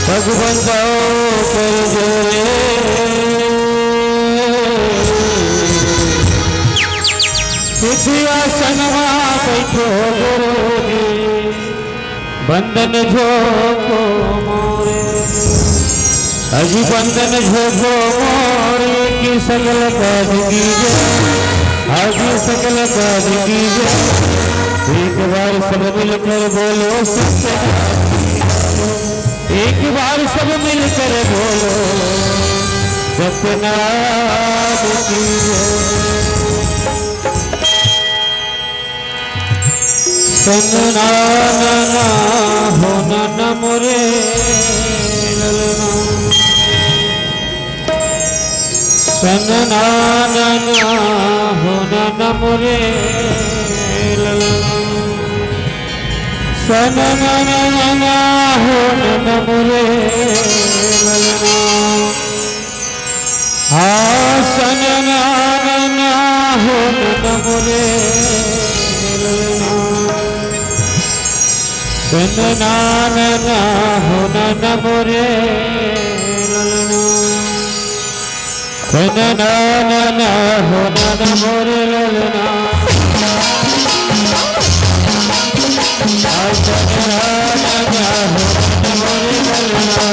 भगवंता कर जोरे सिंहासनवा बैठो गुरुजी बंधन झोको मोरे अजी बंधन झोको मोरे की सकल काज कीजे आजी सकल काज कीजे एक बार सब मिलकर बोलो सत्यनारायण एक बार सब मिलकर बोलो सत्यनारायण की सन्नाना हो नन मोरे ललना सन्नाना हो नन मोरे ललना सन्नाना हो नन मोरे ललना हाँ सन्नाना हो नन मोरे ललना सन्नाना हो नन मोरे ललना सन्नाना हो नन मोरे ललना सन्नाना हो नन मोरे ललना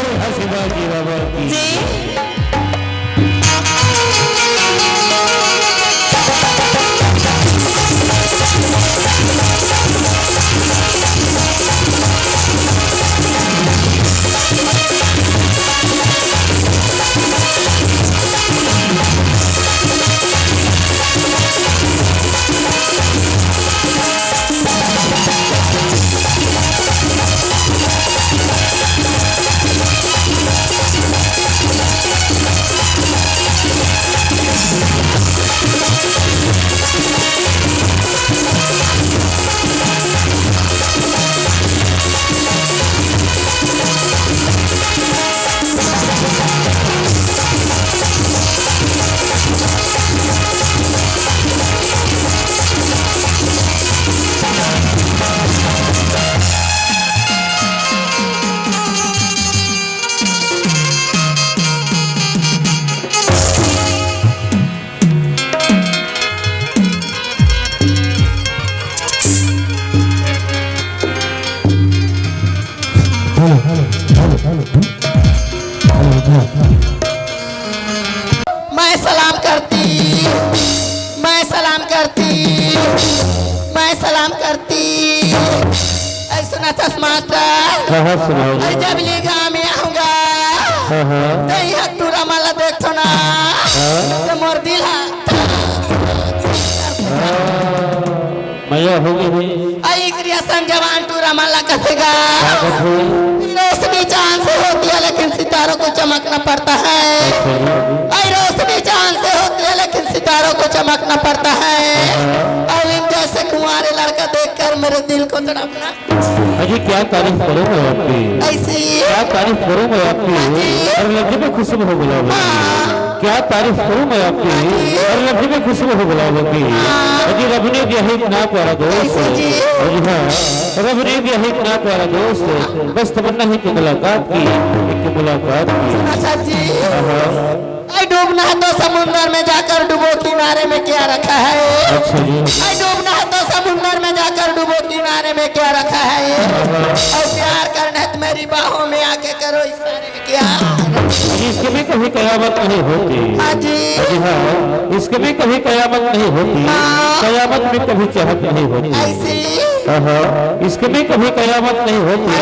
शिवाजी बाबा की जी मैं सलाम करती ऐ सुना था मास्टर सुनाओ अरे जब ले गाँव में आऊंगा तो यहाँ टूरा माला देखो ना तो मोर दिल मजा होगी भाई आई क्रियासन जवान टूरा माला कथेगा रोशनी चांद से होती है लेकिन सितारों को चमकना पड़ता है आई रोशनी चांद से होती है लेकिन सितारों को चमकना पड़ता है और इन जैसे कुंवारे लड़का देखकर मेरे दिल को तड़पना अजी क्या तारीफ करूं मैं आपकी ऐसे ही क्या तारीफ करूं मैं आपकी और लफ्ज़ में खुशबू हो गुलाब क्या तारीफ करूं मैं आपकी और लफ्ज़ में खुशबू हो गुलाब की अजी रब ने दिया है इतना प्यारा दोस्त अजी हाँ रब ने दिया है इतना प्यारा दोस्त बस तमन्ना है कि मुलाकात की एक मुलाकात की अच्छा जी आई डूबना है तो समुंदर में जाकर डूबो किनारे में क्या रखा है अच्छा जी आई डूबना है तो समुंदर में जाकर डूबो किनारे में क्या रखा है और प्यार करना है तो मेरी बाहों में आके करो इशारे में क्या इसके भी कभी कयामत नहीं होती हाजी अजी हाँ इसके भी कभी कयामत नहीं होती कयामत में कभी चाहत नहीं होती ऐसी इसके भी कभी कयामत नहीं होती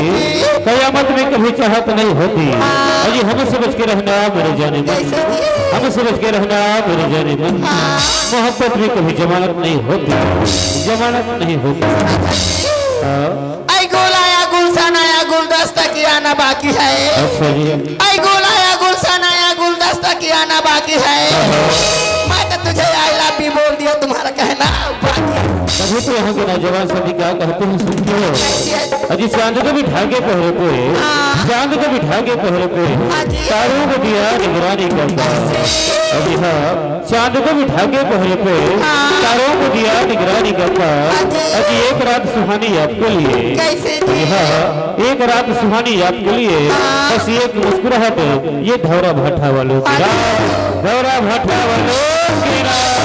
कयामत में कभी चाहत नहीं होती अजी हमें समझ के रहना मेरे जाने मन हमें समझ के रहना मेरे जाने मन मोहब्बत में कभी जमानत नहीं होती जमानत नहीं होती आई गोल आया गुलशन आया गुलदस्ता की आना बाकी है अच्छा जी आई गोल आया गुलशन आया गुलदस्ता की आना बाकी है मैं तो तुझे आई लव यू बोल दिया तुम्हारा कहना बाकी है तभी तो यहाँ के नौजवान सभी क्या कहते हैं सुनते हो अजी चांद को भी ढाके पहरे पे चांद को भी ढाके पहरे पे तारों को दिया निगरानी करता अजी हाँ चांद को भी ढाके पहरे पे तारों को दिया निगरानी करता अजी एक रात सुहानी आपके लिए हाँ एक रात सुहानी आपके लिए बस एक मुस्कुराहट ये धौरा भाठा वालों की रात धौरा भाठा वालों की रात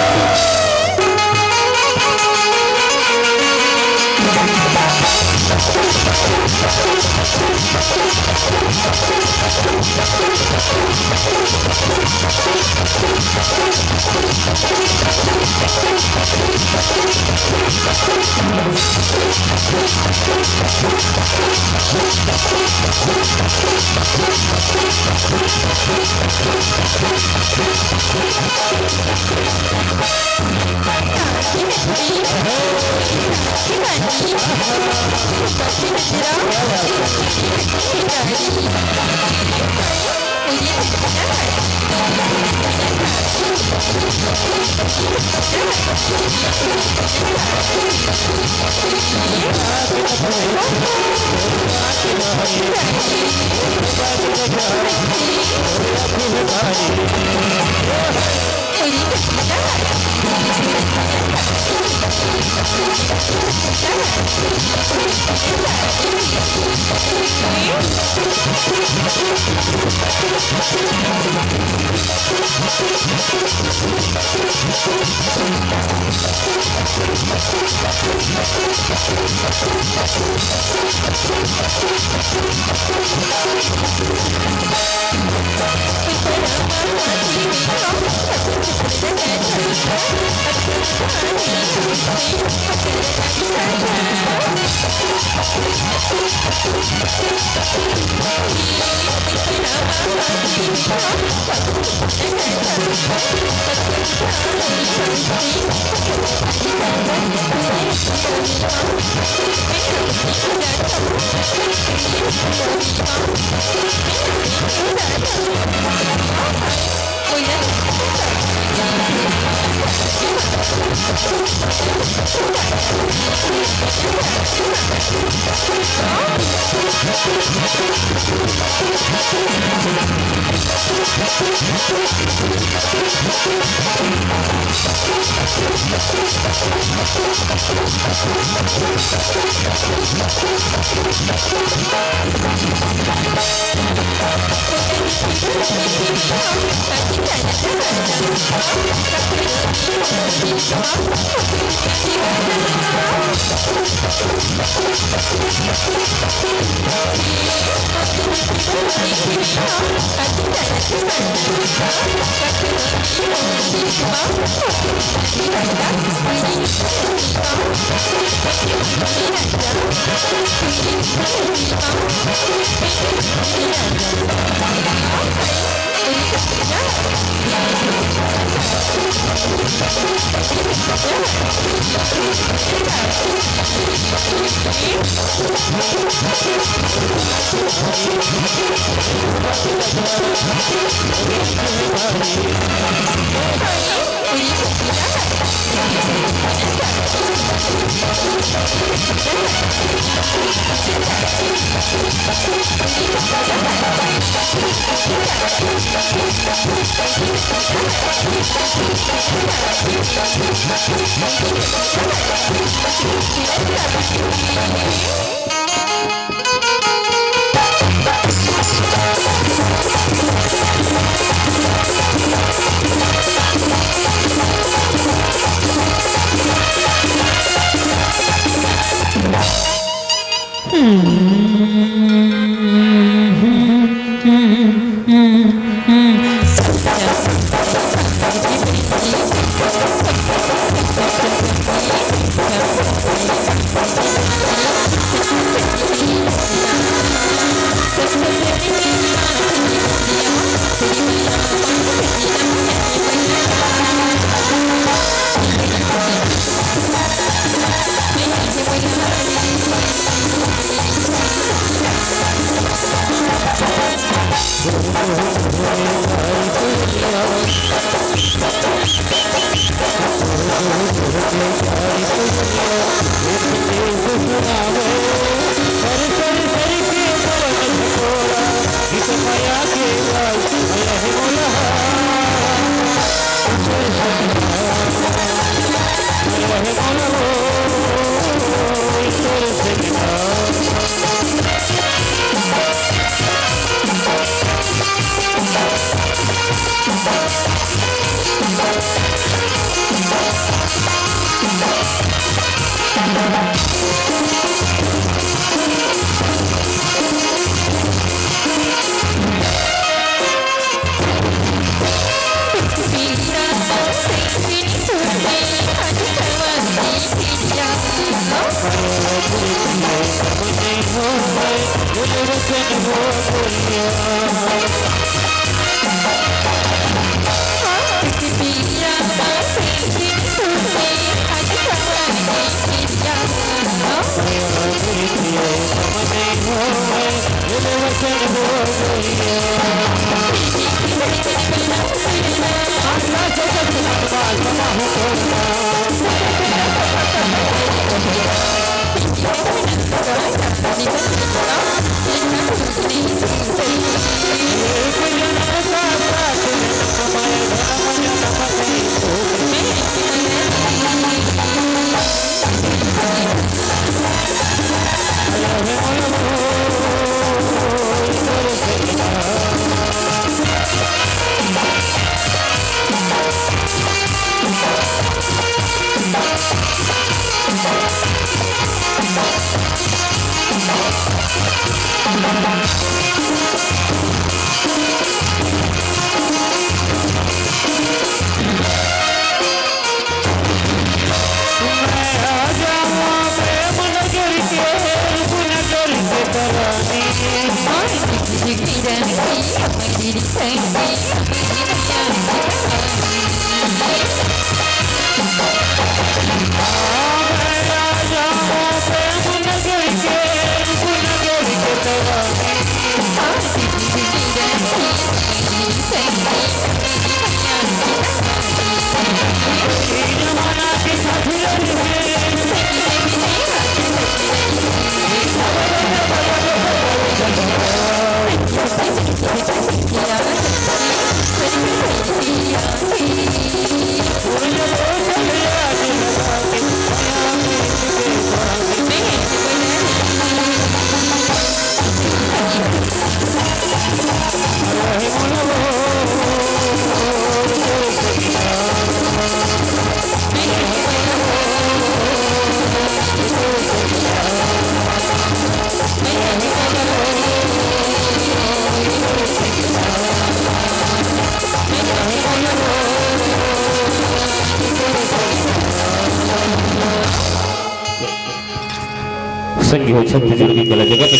संगी हो छत्तीसगढ़ की कला जगत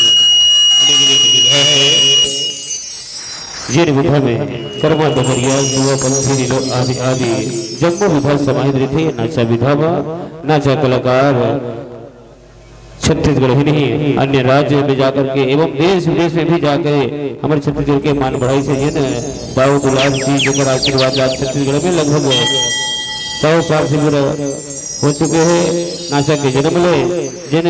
जिन विधा में कर्मा डगरिया युवा पंथी नीलो आदि आदि जम्मू विधा समाहित थे नाचा विधावा नाचा कलाकार छत्तीसगढ़ ही नहीं अन्य राज्य में जाकर के एवं देश विदेश में भी जाकर हमारे छत्तीसगढ़ के मान बढ़ाई से जिन दाऊ दुलाल जी जगह आशीर्वाद आज छत्तीसगढ़ में लगभग 100 साल से जुड़े हो चुके हैं। नाचा के जन्म ले जिन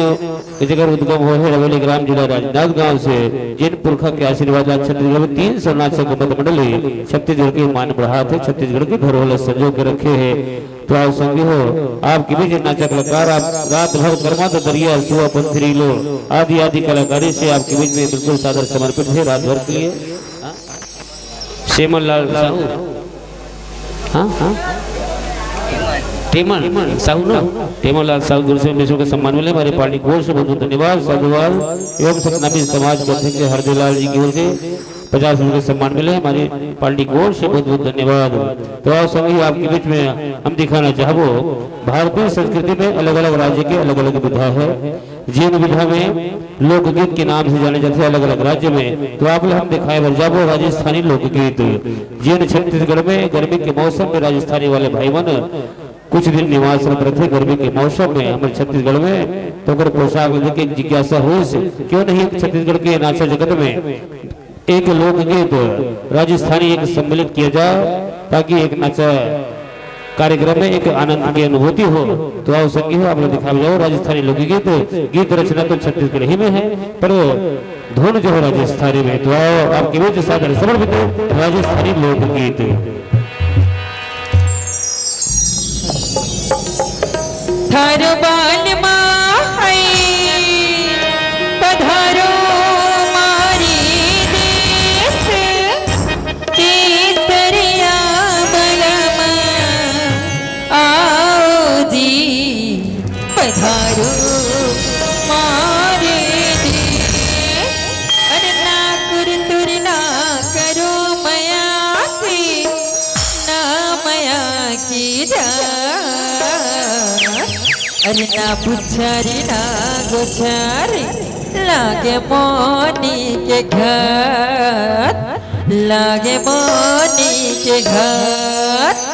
जगह उद्गम हो है रवेली ग्राम जिला राजनांदगांव से जिन पुरखा के आशीर्वाद आज छत्तीसगढ़ में 300 नाचक मंडली छत्तीसगढ़ के मान बढ़ा थे छत्तीसगढ़ के धरोहर संजो के रखे हैं। तो आओ संगी हो आपकी भी नाचक कलाकार आप रात भर कर्मा तो दरिया सुआ पंथरी लो आदि आदि कलाकारी से आपके बीच में बिल्कुल सादर समर्पित है रात भर के लिए। श्यामल लाल साहू हाँ टेमल साहू ना टेमल लाल साहू गुरु से के सम्मान मिले हमारे पार्टी को से बहुत धन्यवाद साधुवाद एवं सतनामी समाज के अध्यक्ष हरदेलाल जी की ओर से 50 रुपये सम्मान मिले हमारी पार्टी को से बहुत बहुत धन्यवाद। तो आप सभी आपके बीच में हम दिखाना चाहबो भारतीय संस्कृति में अलग अलग राज्य के अलग अलग विधा है जिन विधा में लोकगीत के नाम से जाने जाते हैं अलग अलग राज्य में। तो आप हम दिखाए भर जाबो राजस्थानी लोकगीत जिन छत्तीसगढ़ में गर्मी के मौसम में राजस्थानी वाले भाई मन कुछ दिन निवास रहे गर्मी के मौसम में हमारे छत्तीसगढ़ में तो अगर पोशाक लेके जिज्ञासा हो क्यों नहीं छत्तीसगढ़ के नाचा जगत में एक लोकगीत राजस्थानी एक सम्मिलित किया जाए ताकि एक नाचा कार्यक्रम में एक आनंद की अनुभूति हो। तो आओ संगी हो आप लोग दिखा जाओ राजस्थानी लोकगीत गीत रचना तो छत्तीसगढ़ ही में है पर धुन जो है राजस्थानी में। तो आओ आपके बीच सादर समर्पित राजस्थानी लोकगीत। थारो बाल माई पधारो मारी देश केसरिया बलम आओ जी पधारो मारे देश अरे ना कुरतुर ना करो मया की जा अरे ना पुछारी ना गोछारी लागे मोनी के घर लागे मोनी के घर।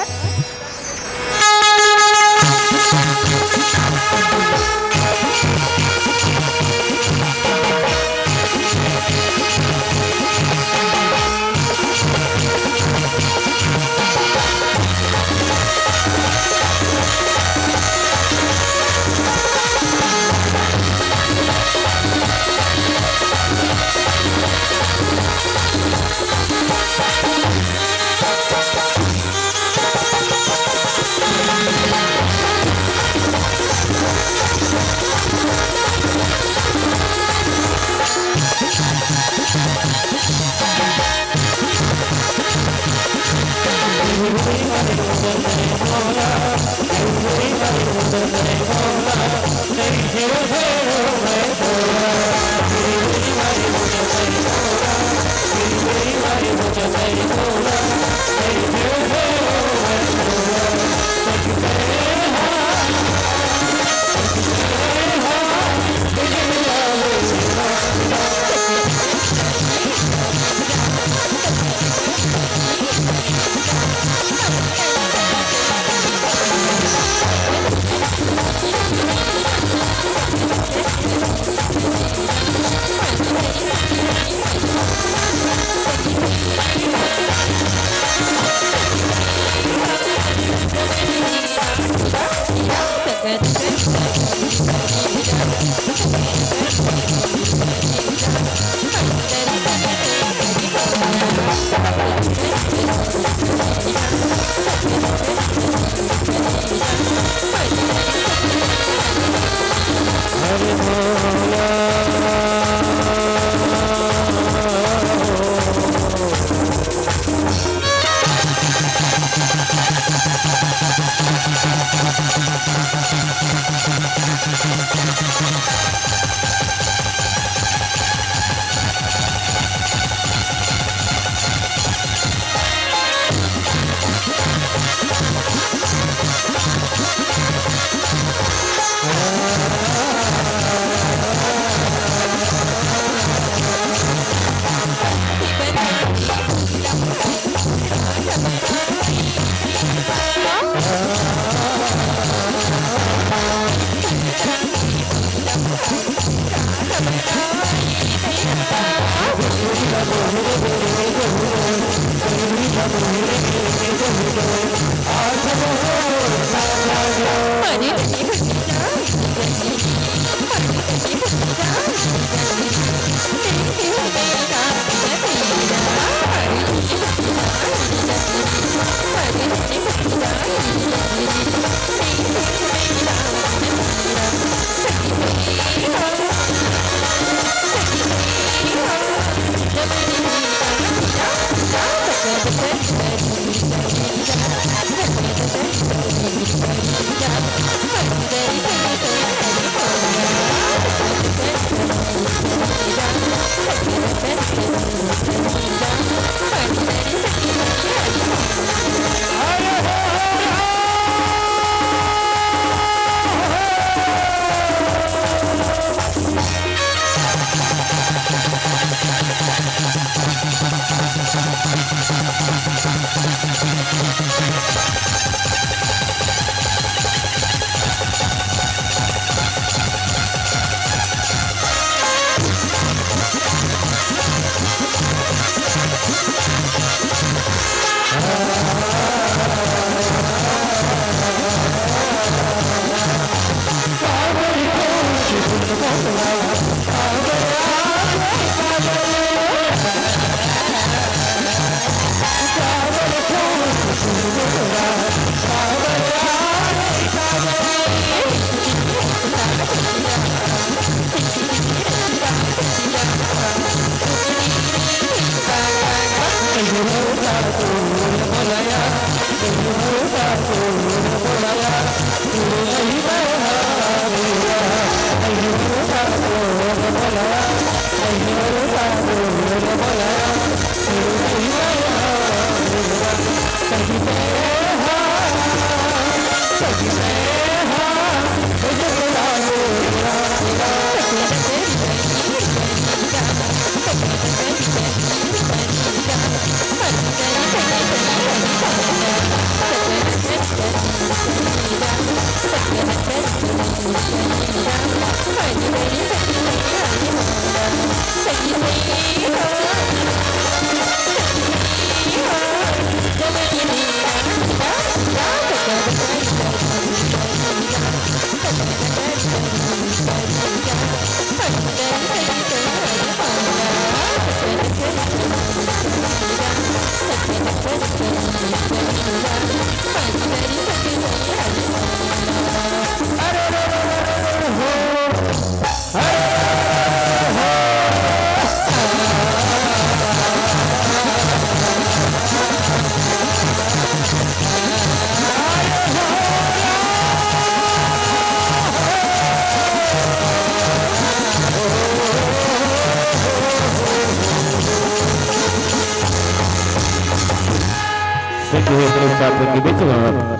के बीच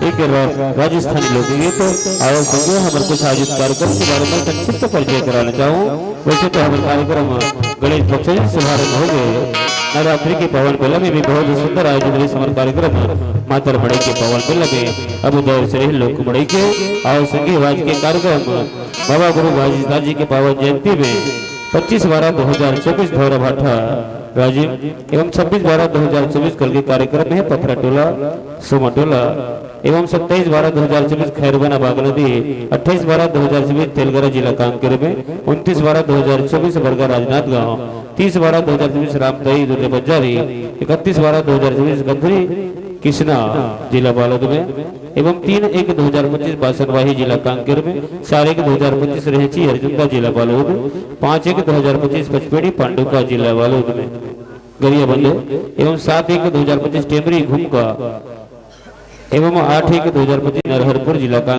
एक राजस्थानी लोकगीत और संजय हमारे कुछ आयोजित कार्यक्रम के बारे में संक्षिप्त परिचय कराना चाहूँ। वैसे तो हमारे कार्यक्रम गणेश पक्ष से शुभारंभ हो गए। नवरात्रि के पवन बेला में भी बहुत ही सुंदर आयोजित हमारे कार्यक्रम मातर मड़ई के पवन बेला में अब दौर से लोक मड़ई के और संगीतवाज के कार्यक्रम बाबा गुरु बाजीदार जी के पावन जयंती में 25/12/2024 धौरा भाठा राजीव एवं 26/12/2024 कल के कार्यक्रम है पथरा टोला सोमा टोला एवं 27/12/2024 खैरबाना बागनदी 28/12/2024 तेलगरा जिला कांकेर में 29/12/2024 बरगा राजनाथ गांव 30/12/2024 रामदई दुर्गे बजारी 31/12/2024 गंधरी कृष्णा जिला बालोद में एवं 3/1/2025 बासनवाही जिला कांकेर में 4/1/2025 रेहची हरजुंदा जिला बालोद 5/1/2025 पचपेड़ी पांडुका जिला बालोद में गरियाबंद एवं 7/1/2025 टेमरी घुमका एवं 8/1/2025 नरहरपुर जिला का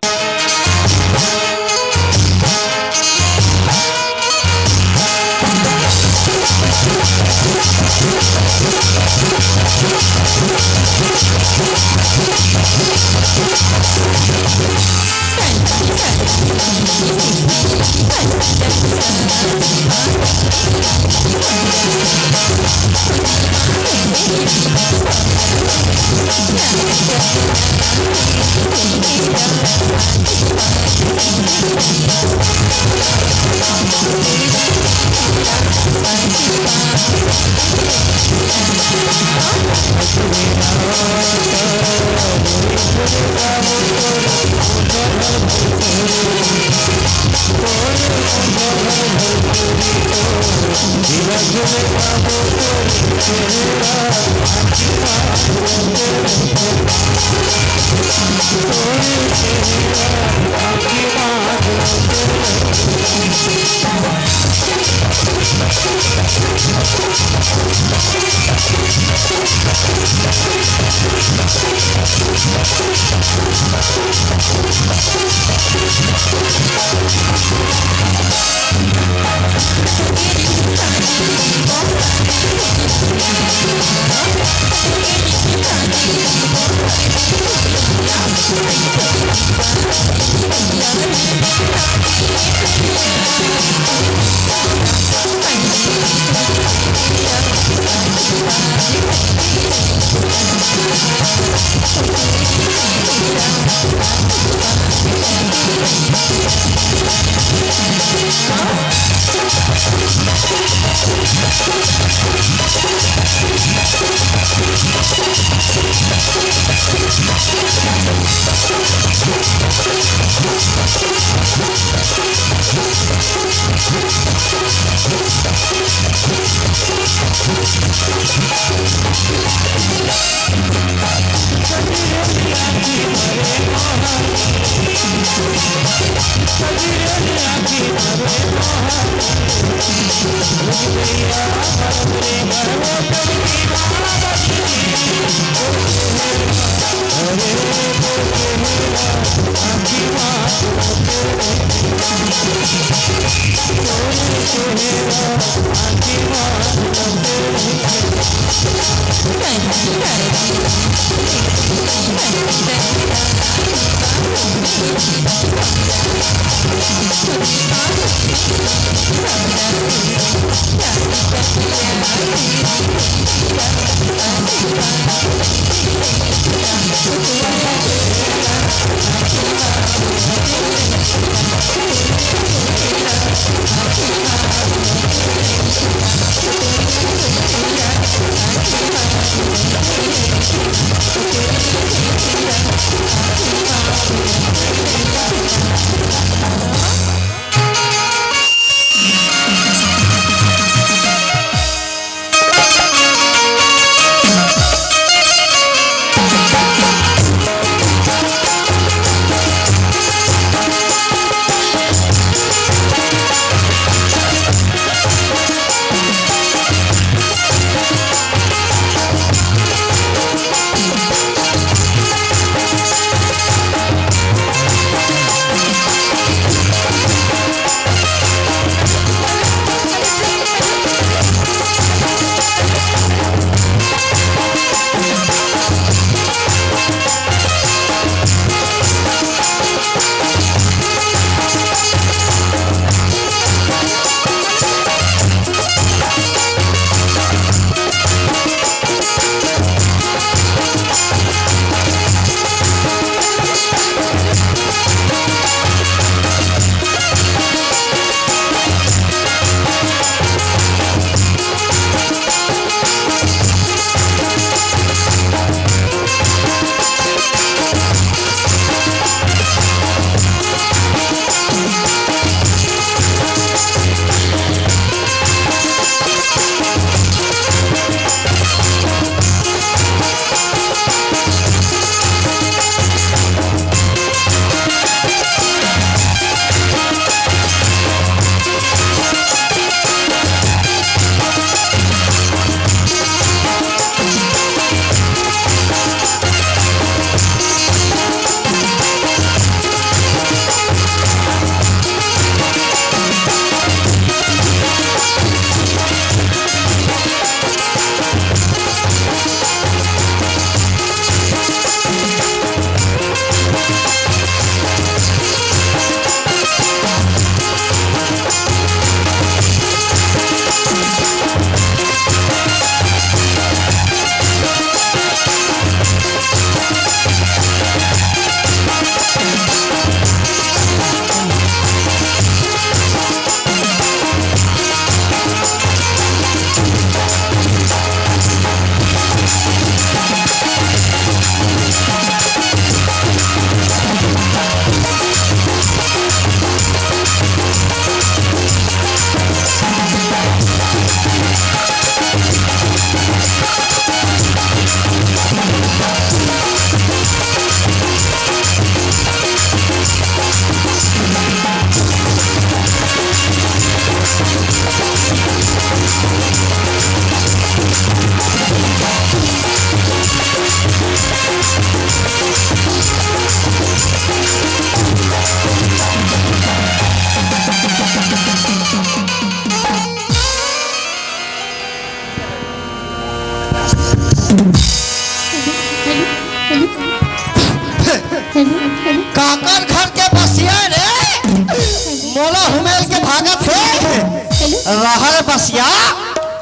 बसिया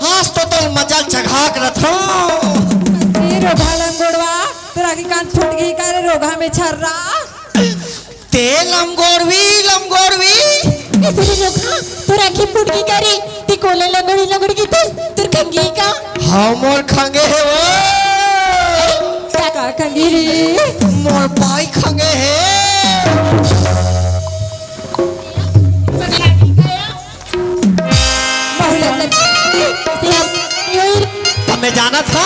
आज तो मजा चघा कर रोगा लंगोड़वा तोरा की कान फूट गई का रे रोगा में छर्रा ते लमगोड़वी ऐसे रोगा तोरा की फूट गई का रे ती कोले लगड़ी की तुर खंगी का हाँ मोर खंगे है वो का कंगी रे मोर भाई खंगे है हमें जाना था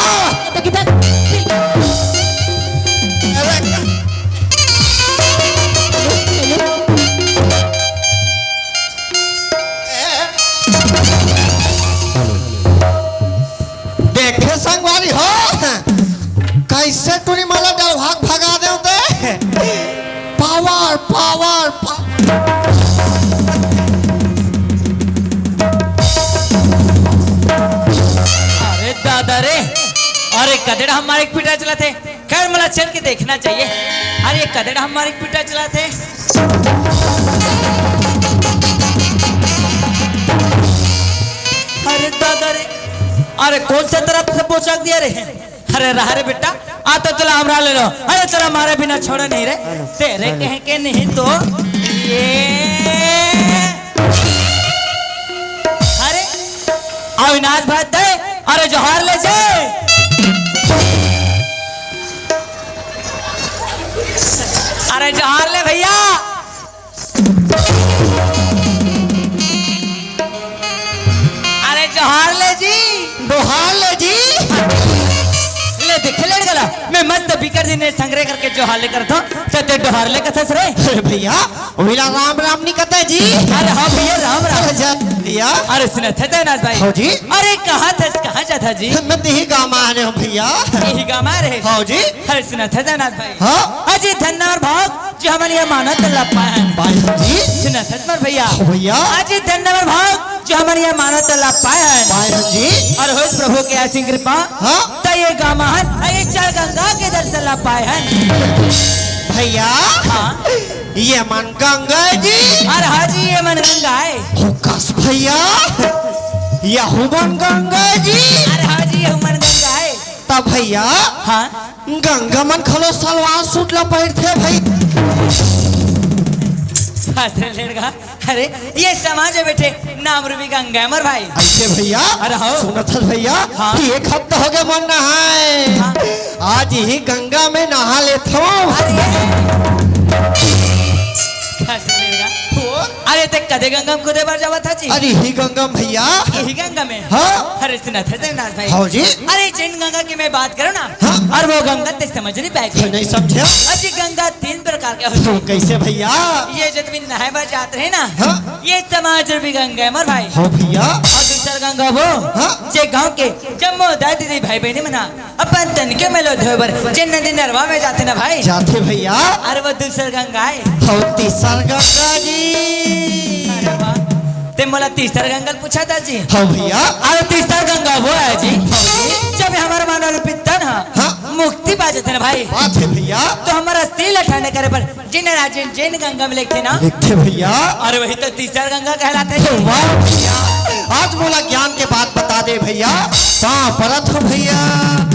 देखे संगवारी हो कैसे टूरी माला डर भाग भगा दे पावर अरे दादा रे अरे कदेड़ा हमारे पिटा चला थे खैर मला चल के देखना चाहिए अरे कदेड़ा हमारे पिटा चला थे अरे दादा रे अरे कौन सा तरफ से पोशाक दिया रे अरे रहा रे बेटा आ तो चला हमरा ले लो अरे चला हमारे बिना छोड़े नहीं रे तेरे कह के नहीं तो ये अरे अविनाश भाई दे अरे जोहार ले जे अरे जोहार ले भैया अरे जोहार ले जी दोहार ले जी ले देखे लड़ गला मैं मस्त बिकर जी ने संग्रह करके जोहार ले करता सते जोहार ले कथस रे अरे भैया ओहिला राम राम नहीं कहते जी अरे हाँ भैया राम राम भैया अरे सुना था नाथ भाई हाँ जी अरे कहाँ था कहाँ जाता जी मैं दही गाँव आ रहे हूँ भैया यही गाँव आ रहे हाँ जी अरे सुना था नाथ भाई हाँ अजी धन्यवाद भाग जो हमारे यहाँ मानत अल्लाह पाए भाई जी सुना था मर भैया भैया अजी धन्यवाद भाग जो हमारे यहाँ मानत अल्लाह पाए भाई जी और हो प्रभु के ऐसी कृपा हाँ तो ये गाँव ये चार गंगा के दर्शन ला पाए हैं भैया हाँ ये मन गंगा जी अरे हाँ जी ये मन गंगा है हुकस भैया ये हुमन गंगा जी अरे हाँ जी ये मन गंगा है तब भैया हाँ गंगा मन खलो सलवार सूट ला पहन थे भाई लड़का अरे ये समाज है बेटे नाम रूबी गंगा मर भाई ऐसे भैया अरे हाँ सुनत हल भैया हाँ। एक हफ्ता हो गया मन नहाए हाँ। आज ही गंगा में नहा लेता अरे ते कदे गंगा में कदे बार जावा था जी अरे ही गंगा भैया यही गंगा में हाँ अरे सुना था देवनाथ भाई हाँ जी अरे जिन गंगा की मैं बात करूँ ना हाँ। और वो गंगा ते समझ नहीं पाएगी नहीं समझे अजी गंगा तीन प्रकार के होते हैं कैसे भैया ये जब भी नहाए बार जाते हैं ना हाँ। ये समाज रूबी गंगा है मर भाई हाँ भैया और दूसरा गंगा वो हाँ। जे गांव के जम्मो दादी भाई बहनी मना अपन तन के मेलो धोबर जिन नदी नरवा में जाते ना भाई जाते भैया अरे वो दूसरा गंगा है हाँ तीसरा गंगा जी अरे वाह ते मोला तीसरा गंगा पूछा था जी हाँ भैया अरे तीसरा गंगा वो है जी जब हमारा मानव पिता ना हाँ। मुक्ति पा जाते ना भाई बात है भैया तो हमारा स्त्री लठाने करे पर जिन राजन जैन गंगा में लिखते ना लिखते भैया अरे वही तो तीसरा गंगा कहलाते हैं वाह भैया आज बोला ज्ञान के बात बता दे भैया कहाँ परत हो भैया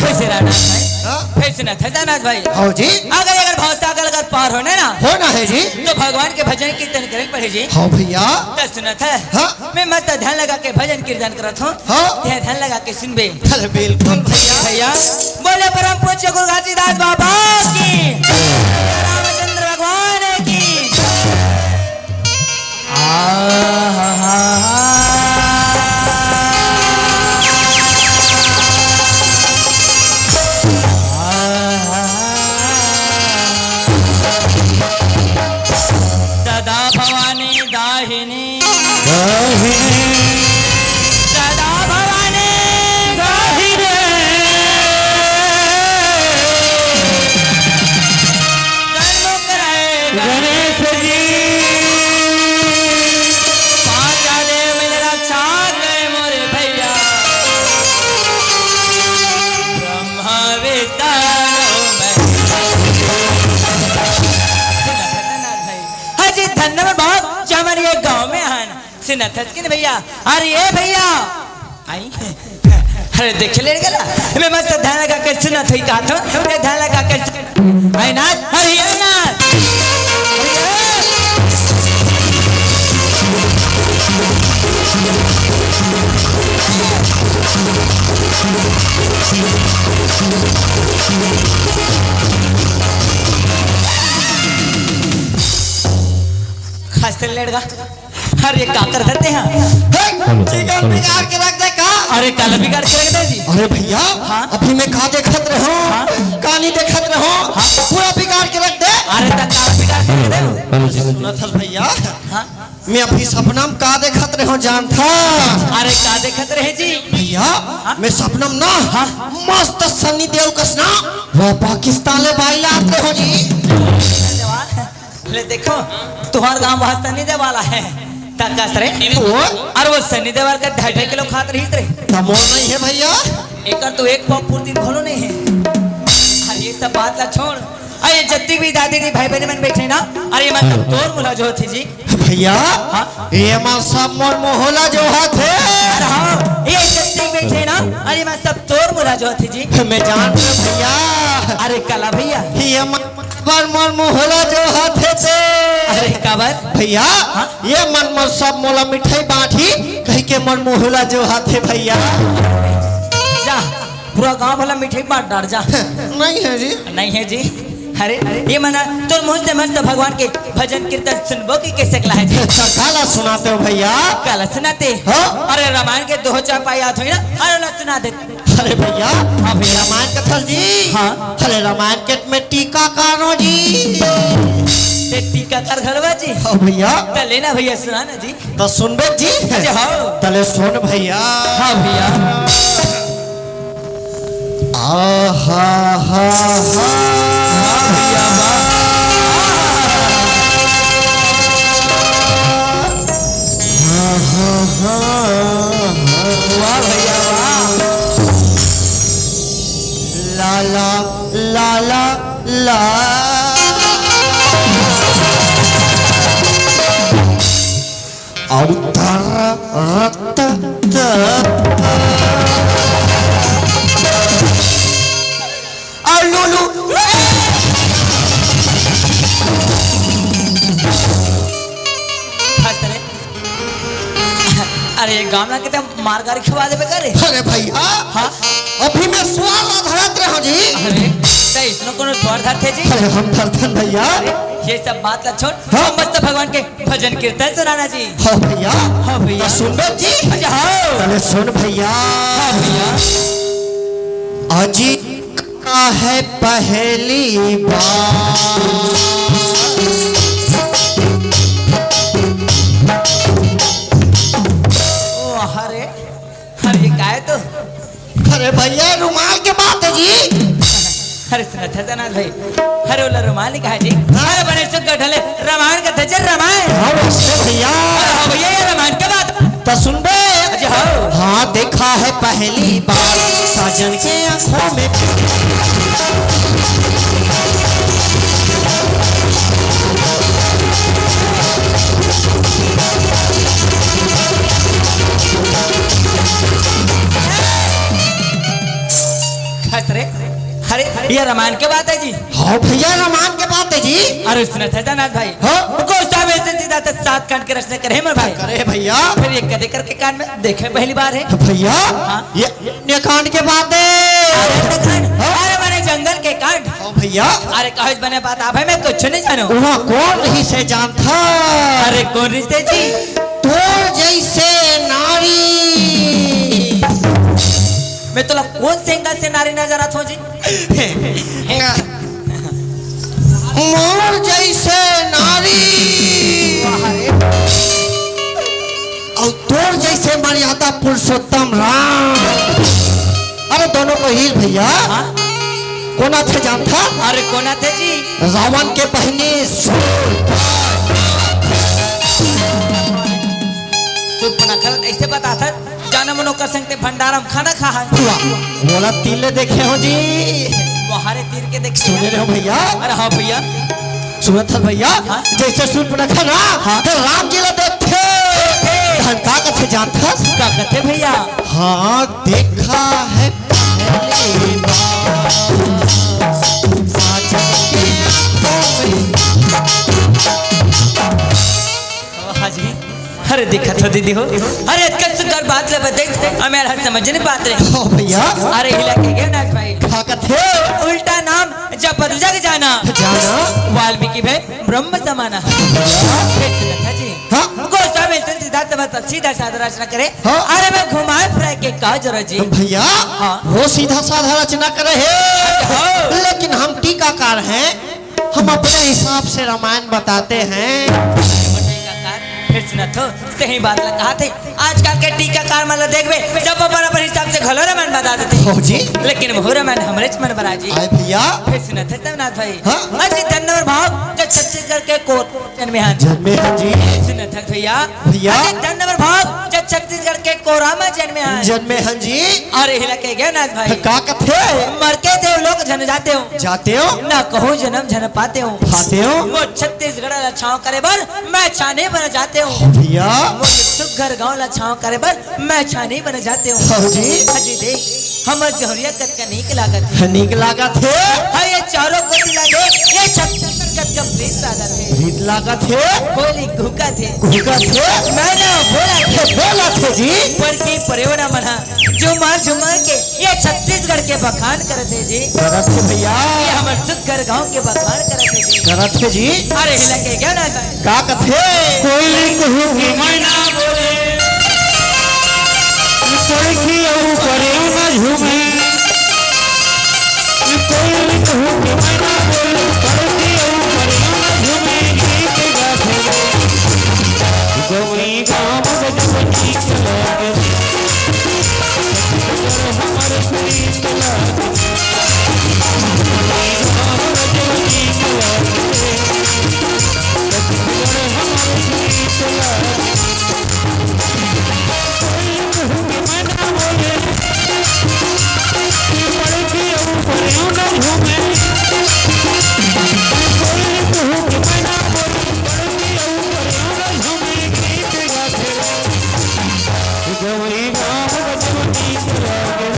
कैसे राना भाई हाँ? फिर सुना था नाथ भाई हाँ जी अगर भवसागर अगर पार होने ना होना है जी तो भगवान के भजन कीर्तन करे पड़े जी हाँ भैया तो सुना था हाँ। मैं मस्त ध्यान लगा के भजन कीर्तन करत हूँ हाँ। ध्यान लगा के सुनबे अरे बिल्कुल भैया भैया बोले परम पूज्य गुरु घासीदास बाबा की रामचंद्र भगवान की सदा भवानी दाहिनी सदा भवानी दाहिनी सन्मुख रहे गणेश जी पांचा देव मिल रक्षा गए मोरे भैया ब्रह्मा विष्णु हाजी धन्यवाद भाग जो हमारे ये गाँव में आन सिनथस के भैया अरे ये भैया आई अरे देख ले गला मैं मस्त ध्यान लगा के सुना थई का तो ये ध्यान लगा के आई ना अरे आई ना खास से लेड़गा अरे का कर देते हैं चिकन बिगाड़ के रख दे का। अरे कल बिगाड़ के रख दे जी अरे भैया हाँ? अभी मैं का देखत रहो कहानी देखत रहो पूरा बिगाड़ के रख दे। अरे तक का बिगाड़ के रख दे सुनत भैया हाँ मैं अभी सपना में का देखत रहो जान था। अरे का देखत रहे जी भैया मैं सपनम ना मस्त सन्नी देओल कसना वो पाकिस्तान ले बाइला आते हो जी। ले देखो तुम्हार गांव वहां सनी दे वाला है तकस रे और वो सनी देवाल का 2.5 किलो खात रही रे तमोल नहीं है भैया एकर तो एक पाव पूर्ति भलो नहीं है। अरे ये सब बात ला छोड़ अरे जत्ती भी दादी दी भाई बहन मन बैठे ना अरे मन तो तोर मुला जो थी जी भैया ये मां सब मोर मोहला जो हाथ है। अरे हाँ ये जत्ती बैठे ना अरे मैं सब तोर मुला जो थी जी मैं जान रहा भैया। अरे कला भैया ये मन मोर मोहला जो हाथ है से अरे काबर भैया ये मन मोर सब मोला मिठाई बांटी कहीं के मन मोहला जो हाथ है भैया। जा पूरा गांव वाला मिठाई बांट डाल जा नहीं है जी नहीं है जी। अरे ये मना तो मुझसे मस्त भगवान के भजन कीर्तन सुनबो की कैसे कला है जी काला सुनाते हो भैया कल सुनाते हाँ? अरे रामायण के 2 चापा याद हुई ना अरे ना सुना दे अरे भैया हाँ भैया रामायण कथा जी हाँ? अरे रामायण के में टीका कानो जी ते टीका कर घरवा जी हाँ भैया तले ना भैया सुना ना जी तो सुनबे जी अरे हाँ तले सुन भैया हाँ भैया आहा हा हा भैया वाह भैया वाह लाला लाला ला अवतार रक्त लुलु अरे गामला के मार गारी खवा देबे करे अरे भैया हाँ अभी मैं स्वाल आधारत रहो जी। अरे तो इसनो कोनो स्वर धरते जी अरे हम धरतन भैया अरे ये सब बात ला छोड़ हाँ? हम मस्त भगवान के भजन कीर्तन सुनाना जी हाँ भैया हाँ भैया तो सुन बे जी अच्छा हाँ पहले सुन भैया हाँ भैया अजी का है पहली बार ओ अरे अरे काय तो अरे भैया रुमाल के बात है जी। अरे सुना था जना भाई अरे ओला रुमाल कहा जी अरे बने सुख ढले रामायण का था रामायण हाँ वैसे भैया अरे हाँ भैया ये रामायण के बात तो सुन बे अच्छा हाँ हाँ देखा है पहली बार साजन के आंखों में अरे अरे ये रामायण के बात है जी हाँ भैया रामायण के बात है जी। अरे सुना था जना भाई हाँ? गोस्वामी ऐसे सीधा तक 7 कांड के रचना करे मेरे भाई करे भैया फिर ये कदे करके कांड में देखे पहली बार है भैया हाँ? ये कांड के बात अरे है। तो कांड अरे बने जंगल के कांड हाँ भैया अरे कहे बने बात आप है मैं कुछ नहीं जानू वहाँ कौन रही से जानता अरे कौन रिश्ते जी तोर जैसे नारी मैं तो कौन से एंगल से नारी नजर आता हूँ जी मोर जैसे नारी और तोर जैसे मर्यादा पुरुषोत्तम राम। अरे दोनों को हीर भैया हाँ? कोना थे जानता अरे कोना थे जी रावण के बहनी सुपना ऐसे बता था जाना मनो कर सकते भंडारम खाना खा बोला तीले देखे हो जी वहारे तीर के देख सुने रहे हो भैया अरे हाँ भैया सुनत था भैया हाँ? जैसे सूर्यपनखा ना तो राम जी ला देखते धनका कथे जानता का कहते भैया? हाँ देखा है पहली बार साजन के आंखों में। हाँ जी, अरे देखा तो दीदी हो, अरे इतना सुंदर बात ले बता, हमें समझ नहीं पाते। हाँ भैया, अरे हिला के गए नाच भाई, क्या कहते? उल्टा नाम जब बदल जग जाना वाल्मीकि भाई ब्रह्म समाना। जी हाँ गोसा मिलते सीधा साधा रचना करे। हाँ? अरे मैं घुमाए फिराए के कहा जरा जी भैया, हाँ? वो सीधा साधा रचना करे है, लेकिन हम टीकाकार हैं, हम अपने हिसाब से रामायण बताते हैं। फिर सुना तो सही बात कहा थे। आजकल के टीकाकार मतलब देखबे जब अपन हिसाब से घलो रामायण बता देते हो जी, लेकिन वो रामायण हमरे मन बना जी। आए भैया, फिर सुना थे तब नाथ भाई। हाँ? अजी धन्यवाद भाव जो छत्तीसगढ़ के कोट जन्मे हैं जन्मे हैं जी। सुना था भैया, भैया? अजी धन्यवाद भाव जो छत्तीसगढ़ के कोरामा जन्मे हैं जन्मे हैं जी। अरे हिला के गए नाथ भाई, क्या कहते? मर के देव लोग जन जाते हो, जाते हो ना कहो जन्म जन पाते हो, खाते हो वो छत्तीसगढ़ ला छाव करे बर मैं छाने बन जाते हो, भैया, वो सुघर गांव ला छाव करे बर मैं छाने बन जाते हो। हाँ जी। अजी देख हमर जहरिया कत का नीक लागत है, नीक लागत है, हर ये चारों को दिला दे ये छत्तीसगढ़ कत का प्रीत लागत है, रीत लागत है, कोली घुका थे घुका थे, मैं ना बोला थे जी। पर की परिवना मना झुमार के ये छत्तीसगढ़ के बखान करते जी। करत है भैया, ये हमर सुघर गांव के बखान करते जी। करत है जी। अरे हिला के क्या ना क्या कहते? कोई कहूँ कि मैं ना बोले, कोई की और करे ना झूमे, कोई कहूँ कि मैं ना बोले, कोई की और करे ना झूमे, गीत गाथे गौरी गाँव बजवनी चलागे, हमारे प्रीत लागे, गौरी गाँव बजवनी चलागे, हमारे प्रीत लागे। जमुई गाँव बजवनी चलागे,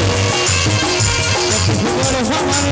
छत्तीसगढ़ हमारे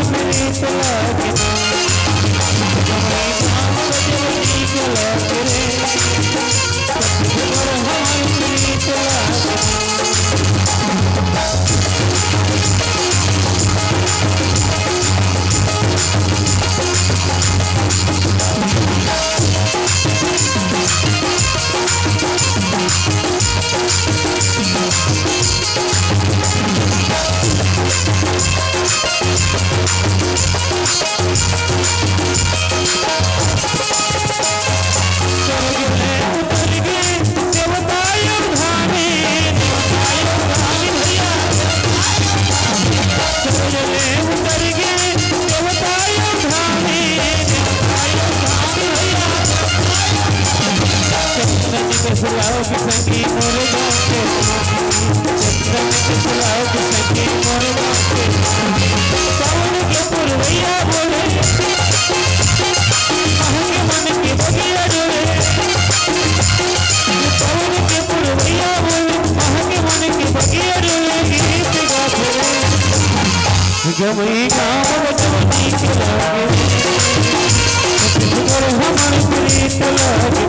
प्रीत लागे,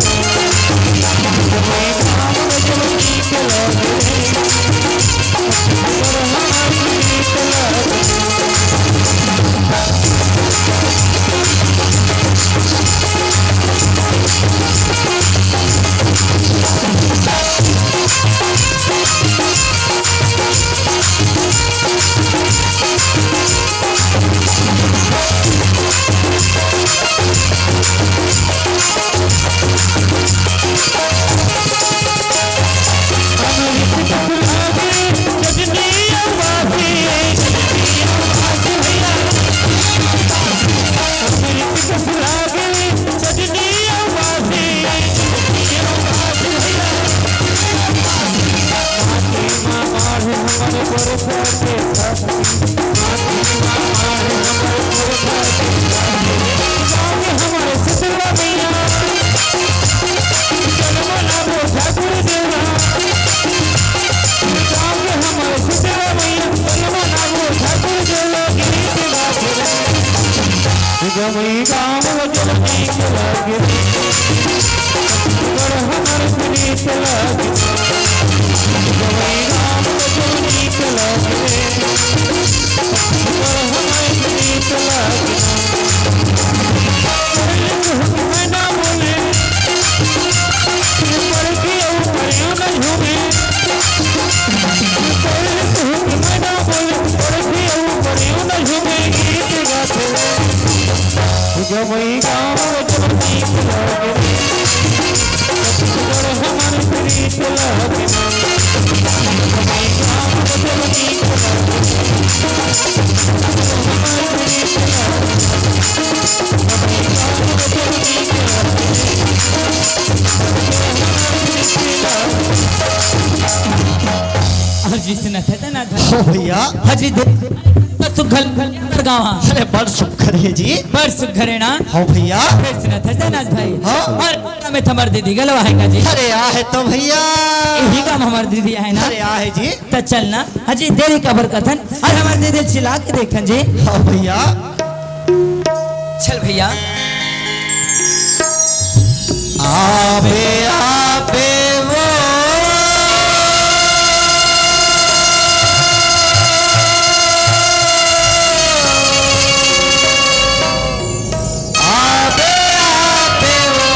जमुई गाँव बजवनी चलागे, छत्तीसगढ़ हमारे प्रीत लागे। लागे और हमार प्रीत लागे जवाई राम को नीक लागे और हमार प्रीत लागे मैं ना बोले पर की ऊपर न झूमे मैं ना बोले पर की ऊपर न झूमे गीत गाते जवाई राम को नीक लागे और हमार प्रीत लागे जवाई राम को नीक हजी से न थे ना हो भैया हजी दे सुखल गाँव अरे बड़ सुखर है जी पर सुखरे ना हो भैया से न थे ना भाई हाँ। और में थमर दीदी गलवा है का जी अरे आ है तो भैया यही काम हमार दीदी है ना अरे आ है जी तो चलना हजी देरी कबर कथन और हमार दीदी चिल्ला के देखन जी हो भैया चल भैया आबे आबे वो आबे आबे वो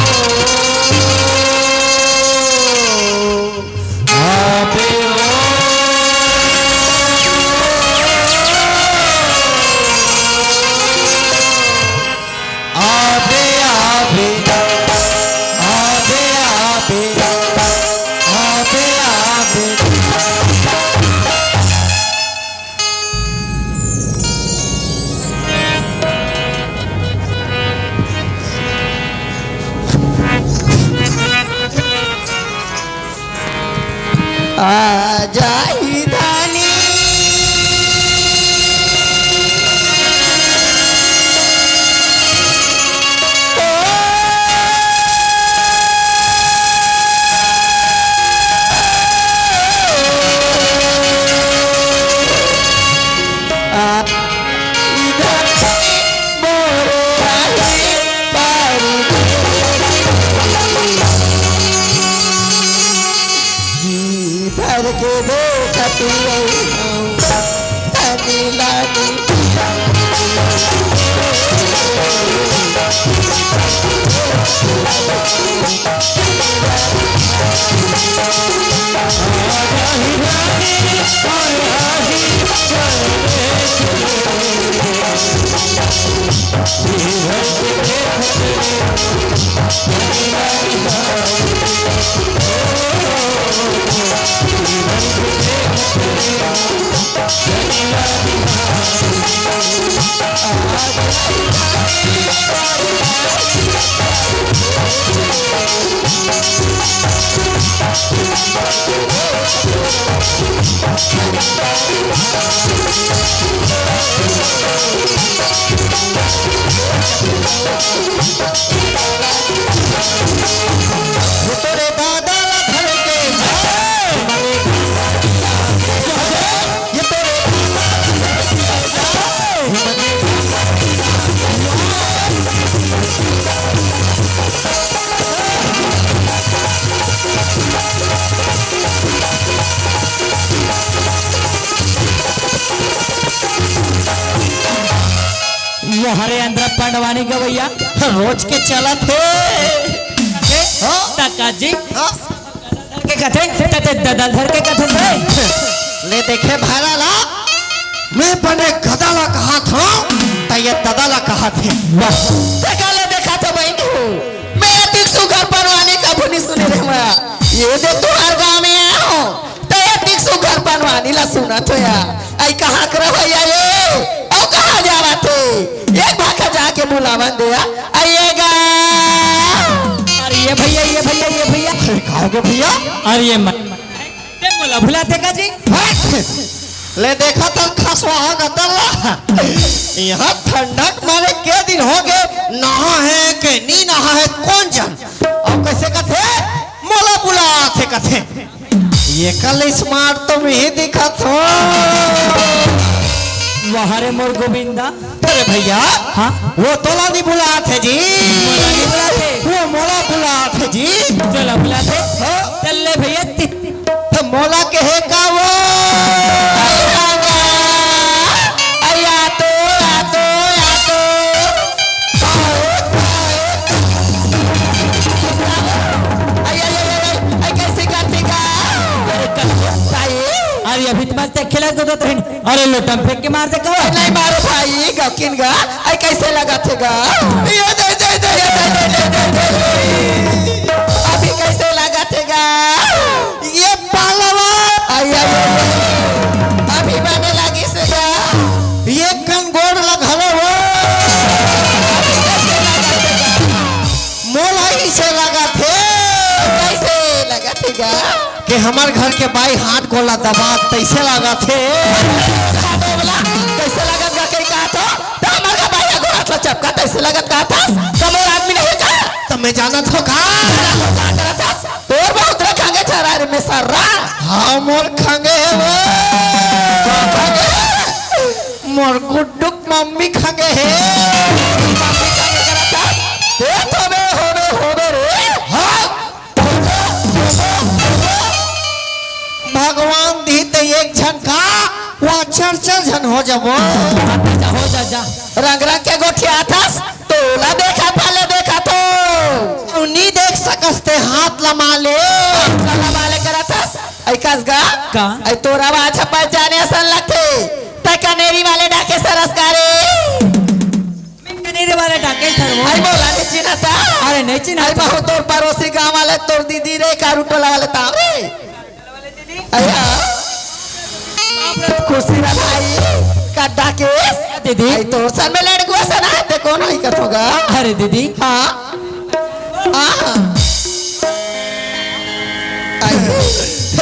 आबे वो आबे आबे आबे आबे आबे आबे आजा ही धानी भर के देखती लानी तोरे दादा ला घर के ये तोरे ये हरे अंदर पांडवानी गवैया रोज के चला थे हाँ। तका जी हाँ। के कथे तते ददलधर के कथे थे ले देखे भाला ला मैं बने गदा ला कहा था तो ये दादा ला कहा थे देखा ले देखा तो बहन मैं अति सुगर बनवाने का भुनी सुने रे मैं ये दे तू हर गांव में आया हो तो अति सुगर बनवाने ला सुना तो या आई कहाँ कर भैया ये और कहाँ जा रहा थे एक भागा जाके बुलावन दिया आइएगा अरे ये भैया ये भैया ये भैया कहोगे भैया अरे ये बोला भुलाते का जी ले देखा तो खसवा होगा तल्ला यहाँ ठंडक मारे के दिन हो गए नहा है के नी नहा है कौन जान अब कैसे कथे मोला बुला थे कथे ये कल स्मार्ट तो मैं ही दिखा था वहारे मोर गोविंदा। अरे भैया हाँ वो तोला नहीं बुला थे जी, मोला नहीं बुलाते, वो मोला बुला थे जी। चलो बुलाते चल ले भैया तो मोला कहे का वो या तो कैसे करते का अरे अभी तुम्हारे खेला को तो अरे लोटम फेंक के मार दे कहो नहीं मारो भाई गकिन गा आई कैसे लगा थे गा ये दे अभी कैसे लगा थे गा ये पालवा आया अभी बने लगी से गा ये कनगोड़ लगल वो मोला इसे लगा थे कैसे लगा थे गा कि हमार घर के बाई हाथ गोला दबा तैसे लगा थे। कैसे लगत गा कई कहा तो हमार का भाई गोरा तो चपका कैसे लगत कहा था कमर आदमी नहीं का तो मैं जाना था का तोर बहुत रखेंगे छरारे में सर्रा हाँ मोर खंगे है वो मोर गुड्डुक मम्मी खंगे है होबे रे भगवान दी तो एक झन का वहाँ चर्चा झन हो जाबो हो जा जा रंग रंग के गोठिया था तोला देखा पहले देखा तो उन्हीं देख सकते हाथ लमा ले वाले करा था ऐकास गा का ऐ तोरा अच्छा पहचाने असन लगते तय कनेरी वाले डाके सरस गारे कनेरे वाले डाके सर वो आई बोला नहीं चिन्हा था अरे नहीं चिन्हा आई बहुत तोर पड़ोसी गांव वाले तोर दीदी रे कारू टोला वाले ताव रे आया खुशी ना भाई का डाके दीदी आई तोर सन में लड़ गुआ सना ते कौन ही कत होगा अरे दीदी हाँ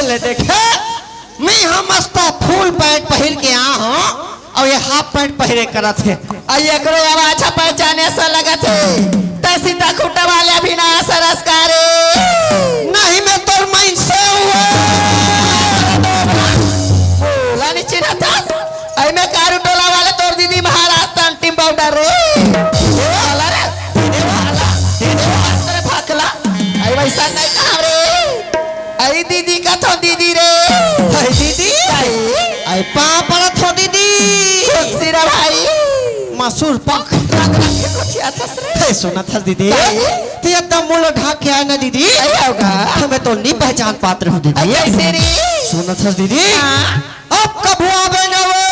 ले देखे मैं हम मस्ता फुल पैंट पहन के आ हूँ और ये हाफ पैंट पहने करा थे आई एकरो अब अच्छा पहचाने सा लगा थे तैसी ता खुटा वाले भी ना सरस कारे नहीं मैं तोर माइन से हुआ बोला नहीं चिन्हा था आई मैं कारू टोला वाले तोर दीदी महाराज टीम पाउडर रे वाला रे अरे फाकला आई वैसा नहीं कहा रे आई दीदी का तो दीदी रे आई दीदी आई पापा थो दीदी सिरा भाई मसूर पक रंग रंग के गोठिया था रे हे सुना था दीदी ते एकदम मुंह ढाक के आए ना दीदी आई होगा हमें तो नहीं पहचान पात्र हूँ दीदी आई कैसे रे सुना था दीदी हाँ। अब कब आवे ना वो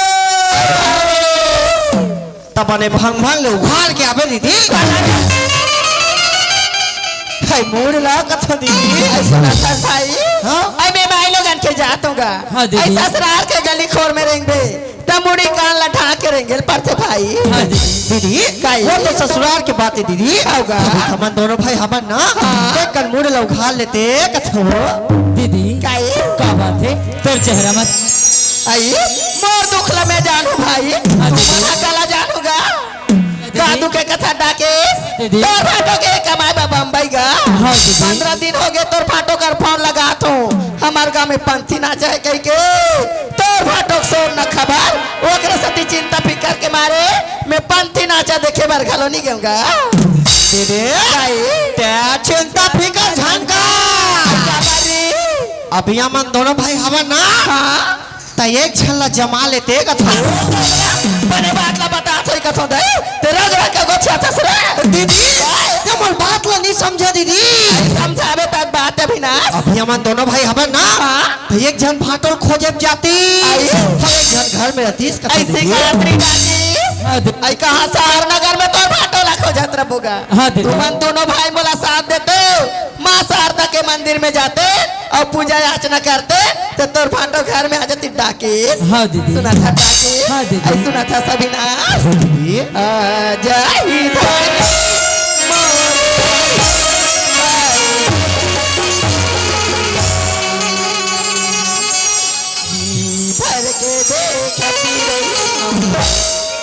तब ने भंग भंग ले उघाड़ के आवे दीदी हाय मोड़ ला कथा दीदी ऐसा ना था भाई हाँ? आई मैं भाई लोग के जातूंगा हाँ, दीदी। ऐसा सरार के गली खोर में रहेंगे तमुड़ी कान लठा के रहेंगे पड़ते भाई हाँ दीदी दीदी काई? वो तो ससुराल के बात है दीदी होगा। हम दोनों भाई हमन ना देख कर मुड़ ला उघाड़ लेते कथो दीदी काई क्या बात है तेरे चेहरा मत आई मोर दुखला में जानू भाई हाँ, दीदी। मना कला जानूगा कादू के कथा डाके दीदी। तोर फाटो के कमाई बा बम्बई गा हाँ, दीदी। 15 दिन हो गए तोर फाटो कर फोन लगा तो हमार गांव में पंथी ना जाए कह के तोर फाटो सोर न खबर ओकरे सती चिंता फिकर के मारे मैं पंथी नाचा देखे बार घलो नहीं गऊंगा दीदी ते चिंता फिकर झनका अभी हमन दोनों भाई हमन ना त एक छल्ला जमा लेते कथो बने बात ला बता तो कथो दे तेरा घर का गोछा था रे दीदी हमर बात ला नहीं समझा दीदी समझावे तक बात अभी ना अभी हमन दोनों भाई हमन ना तो एक जन फाटल खोजे जाती आई। हम एक जन घर में रहतीस कथो ऐसी दीदी गात्री डाली हाँ दीदी आई कहां शहर नगर में तो फाटो लाखो जात्रा बोगा हाँ, दीदी। तुम दोनों भाई बोला साथ देते माँ शारदा के मंदिर में जाते और पूजा याचना करते तो तोर फाटो घर में आ जाती डाके हाँ, दीदी। सुना था डाके हाँ, दीदी। आई सुना था सबीना दीदी जय धन भर के देखती रही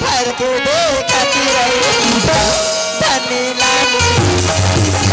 भर के देखती रही धनी लागी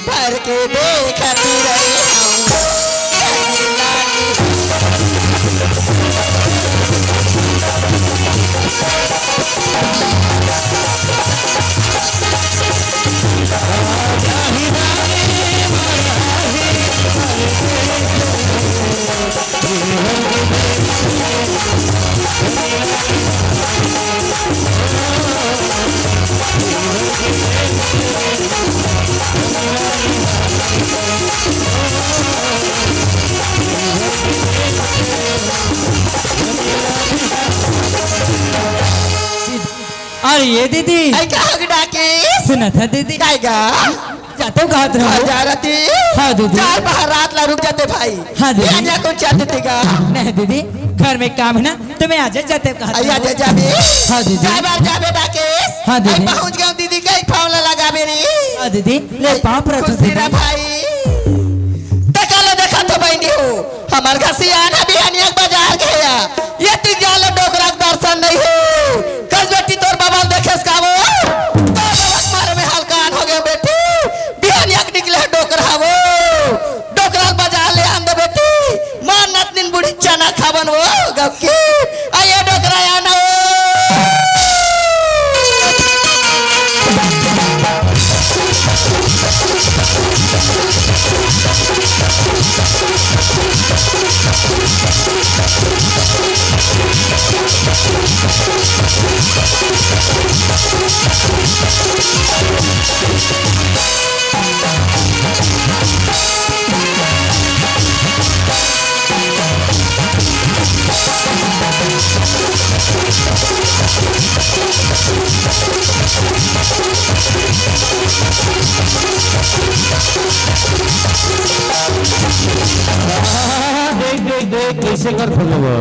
भर के देखती रही धनी लागी अरे ये दीदी आई कहाँ की डाके सुना था दीदी काय गा जाते हो कहाँ रहो जा रही हाँ दीदी चार बाहर रात ला रुक जाते भाई हाँ दीदी। ये अन्या कौन चाहते थे गा नहीं दीदी घर में काम है ना तो मैं आज जाते हो कहाँ आया जा जाबे हाँ दीदी। काय बार जाबे डाके हाँ दीदी। आई पहुंच गया दीदी के फावला लगा मेरी हाँ दीदी ले पाप रखो खुशी दीदी रा भाई देखा तो बहनी हो हमार घर से आना भी अनिया बाजार गया ये तीन जाल डोकरा का दर्शन नहीं हो कस बेटी तोर बाबा देखे सकावो तो बाबा मारे में हलकान हो गया बेटी बिहानिया निकले डोकरा वो डोकरा बाजार ले आंदे बेटी मां नतनिन बुढ़ी चना खावन वो गपकी आये डोकरा आना देख देख देख कैसे कर खोलो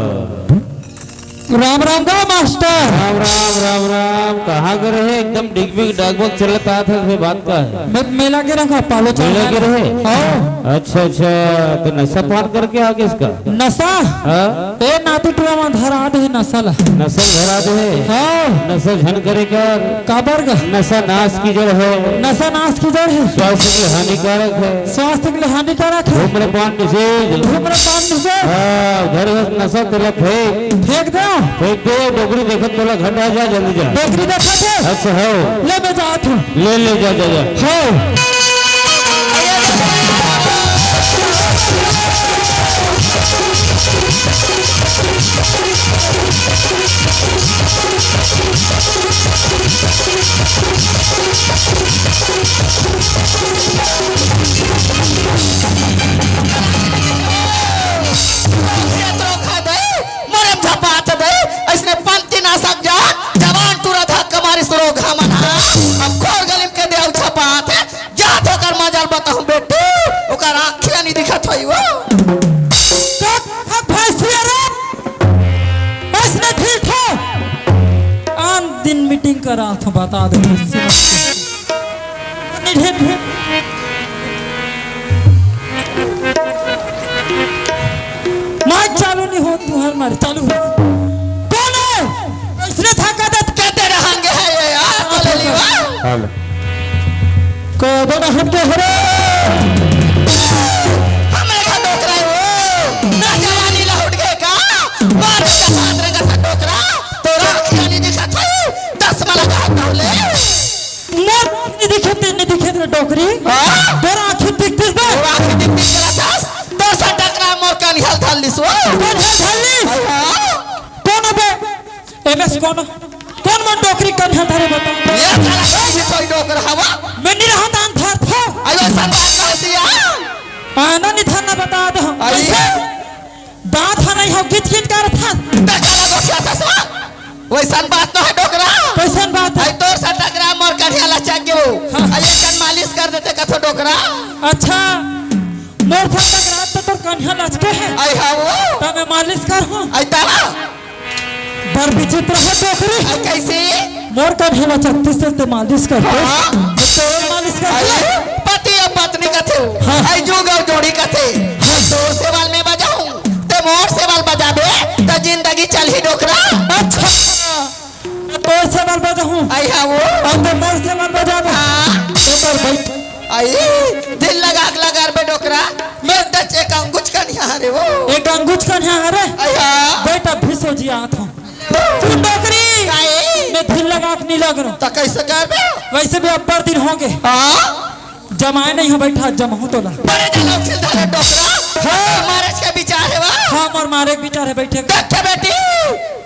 राम राम का मास्टर राम राम राम राम कहाँ कर रहे एकदम डिगबिग डगबग चलता था से बात का है मैं मेला के रखा पालो मेला के रहे हाँ अच्छा अच्छा तो नशा पान करके आ गए इसका नशा हाँ ए नाती टुरा में धरा दे नशा ला नशा धरा दे हाँ नशा झन करे का काबर का नशा नाश की जड़ है नशा नाश की जड़ है स्वास्थ्य के लिए हानिकारक है स्वास्थ्य के लिए हानिकारक है धूम्रपान निषेध धूम्रपान से हाँ घर घर नशा तेला फेंक दो फेंक दे डोगरी देखत तोला घंटा जा जल्दी जा बेकरी देखा थे अच्छा हो ले मैं जात हूँ ले ले जा जा जा हो Thank you. करा था बता दो माइक चालू नहीं हो तुम्हार मारे चालू हो कौन है इसने धक्का दे कहते रहेंगे है ये यार बोले लिवा हेलो कौन है हम के हरे हमरे का डोकरा है वो ना जवानी लौट गए का मार का हाथ रंगा सा डोकरा तोरा खियानी दिखा था 10 माला का हाथ ले मोर नहीं दिखे तो डोकरी तोरा आंखें दिखती है तोरा आंखें दिखती करा था 200 टकरा मोर का निहाल थाल लिसो कौन है ढाली कौन है एमएस कौन मन डोकरी कौन है थारे बता ये साला कोई डोकरा हवा मैं नहीं रहा दान था आयो सन बात कहसिया आना नहीं था ना बता दो आई दांत था नहीं हो किच कर था टकरा गोखिया था सवा वैसन बात तो है डोकरा कैसन बात है आई तोर सा टकरा मोर कढ़ियाला चक गयो आई कन मालिश कर देते कथो डोकरा अच्छा मोर था तक रात तो कन्या लचके है आई हाओ तब मैं मालिश कर हूं आई तारा बर विचित्र है डोकरी आई कैसे मोर कन्या लचकती से ते मालिश करते तो मालिश आई करते पति और पत्नी कथे आई जुग और जोड़ी कथे तो सेवाल में बजाऊं ते मोर सेवाल बजाबे तो जिंदगी चल ही डोकरा अच्छा तो से बाल बजा हूं आई हाओ अब तो मोर से बाल बजा दो ऊपर बैठ आई दिल लगा बे डोकरा मैं दच एक अंगुच का नहीं रे वो एक अंगूठ कन्या है रे आई हां बेटा भिसो जी आत हूं सुन डोकरी काए मैं दिल लगा के नहीं लग रहा तो कैसे करबे वैसे भी अब दिन हो गए हां जमाए नहीं हो बैठा जमाऊं तो ला बड़े जलो खिल धारे डोकरा हमारे के विचार है वा हाँ मोर मारे बिचार है बैठे देखे बेटी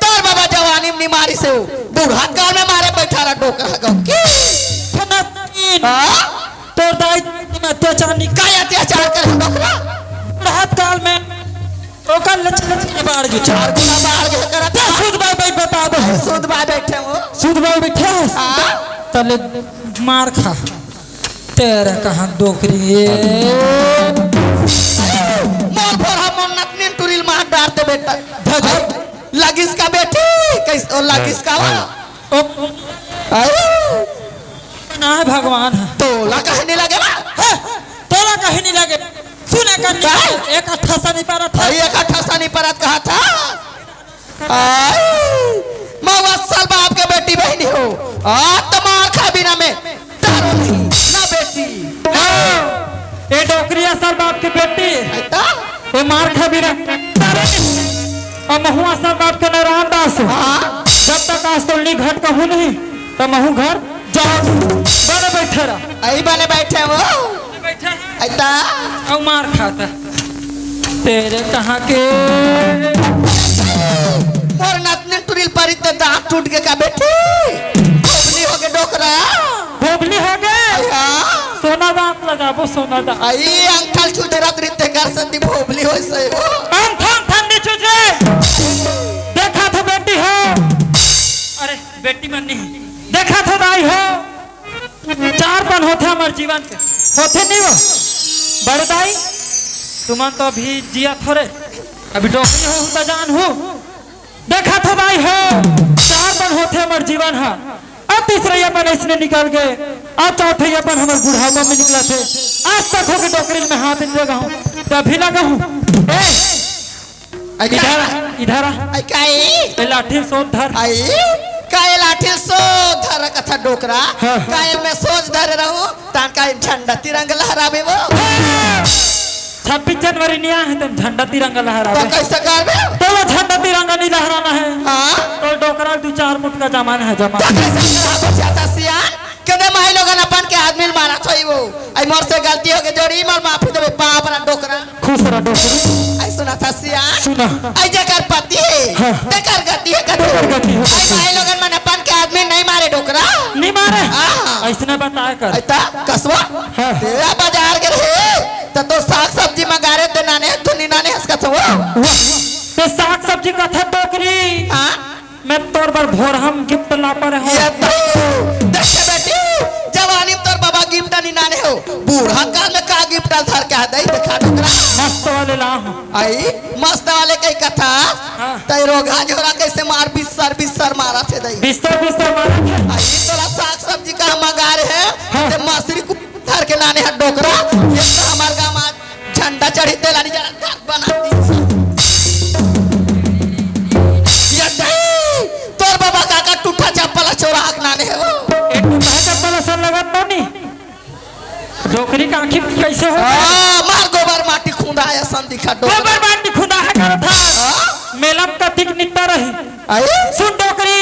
तोर बाबा जवानी में मारी से बूढ़ा काल में मारे बैठा रहा डोकरा गो की हां तोर दाई में अत्याचार नहीं काय अत्याचार कर डोकरा रात काल में ओकर लच के बाढ़ गई 4 गुना बाहर के करत सुध भाई बता दो सुध बा बैठे हो सुध भाई बैठे हां तले मार खा तेरे कहां डोकरी मोर भोर हम नतनीन टुरिल मार डालते बेटा धज लगिस का बेटी कैसे लगिस का वा ओ आई ना है भगवान है तोला कहने लगे बा तोला कहीं नहीं लगे सुने कर एक अट्ठा सा नहीं पारा था आई एक अट्ठा नहीं परत कहा था आई मैं वत्सल बाप के बेटी बहनी हो आ तमार खा बिना में तारो नहीं ना बेटी ए डोकरी असल बाप की बेटी ऐता ए मार खा भी ना और महुआ असल बाप के नारायण दास हां जब तक आज तो घट कहूँ नहीं तो महू घर जाओ बड़े बैठे रहा आई बने बैठे हो बैठे ऐता और मार खाता तेरे कहाँ के और नतनीन टुरिल परित दांत टूट के का बेटी खोबली हो के डोकरा भोबली हो गए हां सोना दांत लगाबो सोना दांत आई अंकल छुजरत रिते घर संदी भोबली होय से हम ठंडी चुजे देखा था बेटी हो अरे बेटी मन नहीं देखा था दाई हो 4 पन होते हमारे जीवन के होते नहीं वो बड़े दाई तुमन तो अभी जिया थोड़े अभी डोकरी हो तो जान हो देखा था दाई हो 4 पन होते हमारे जीवन है अब तीसरे अपन इसने निकल गए अब चौथे अपन हमारे बुढ़ापा में निकला थे आज तक हो के डोकरी में हाथ नहीं लगा हूँ तभी लगा हूँ इधर इधर आई काई लाठी सोच धर आई काय लाठी सो धर कथा डोकरा काय में सोच धर रहूं तान का झंडा तिरंगा लहराबे वो 26 जनवरी नहीं है तुम झंडा तिरंगा लहरा तो कैसे करबे तो वो झंडा तिरंगा नहीं लहराना है हां तो डोकरा 2-4 मुठ का जमाना है तो कैसे कराबो जाता सियान कदे माई लोगन अपन के आदमी मारा छोई वो आई मोर से गलती हो के जोड़ी मार माफी देबे बाप रा डोकरा खुश रहा डोकरी आई सुना था सियान सुना आई जकर पति है देकर गति है गति है। आई माई लोगन मन अपन के आदमी नहीं मारे डोकरा नहीं मारे हाँ। ऐसने बताया कर ऐता कसवा हाँ। तेरा बाजार के रहे तो साग सब्जी मंगारे ते नाने धुनी नाने हंसका था वो तो साग सब्जी का था डोकरी हां मैं तोर पर भोर हम गिफ्ट ला पर हूं ये तो देख बेटी जवानी में तोर बाबा गिफ्ट नहीं नाने हो बूढ़ा काल में का गिफ्ट धर के दई देखा डोकरा मस्त वाले ला हूं आई मस्त वाले कई कथा हाँ। तई रोगा जोरा कैसे मार बिस्सर मारा थे दई बिस्तर मारा आई जलानी जला घर बनाती ये नहीं तोर बाबा काका टूटा चप्पल चोरा नाने हो एक भाई का पला सब लगत नहीं डोकरी का आखिर कैसे हो मार गोबर माटी खुंदा आया सन दिखा गोबर माटी खुदा है करत था मेला में कथिक निकटा रही आए सुन डोकरी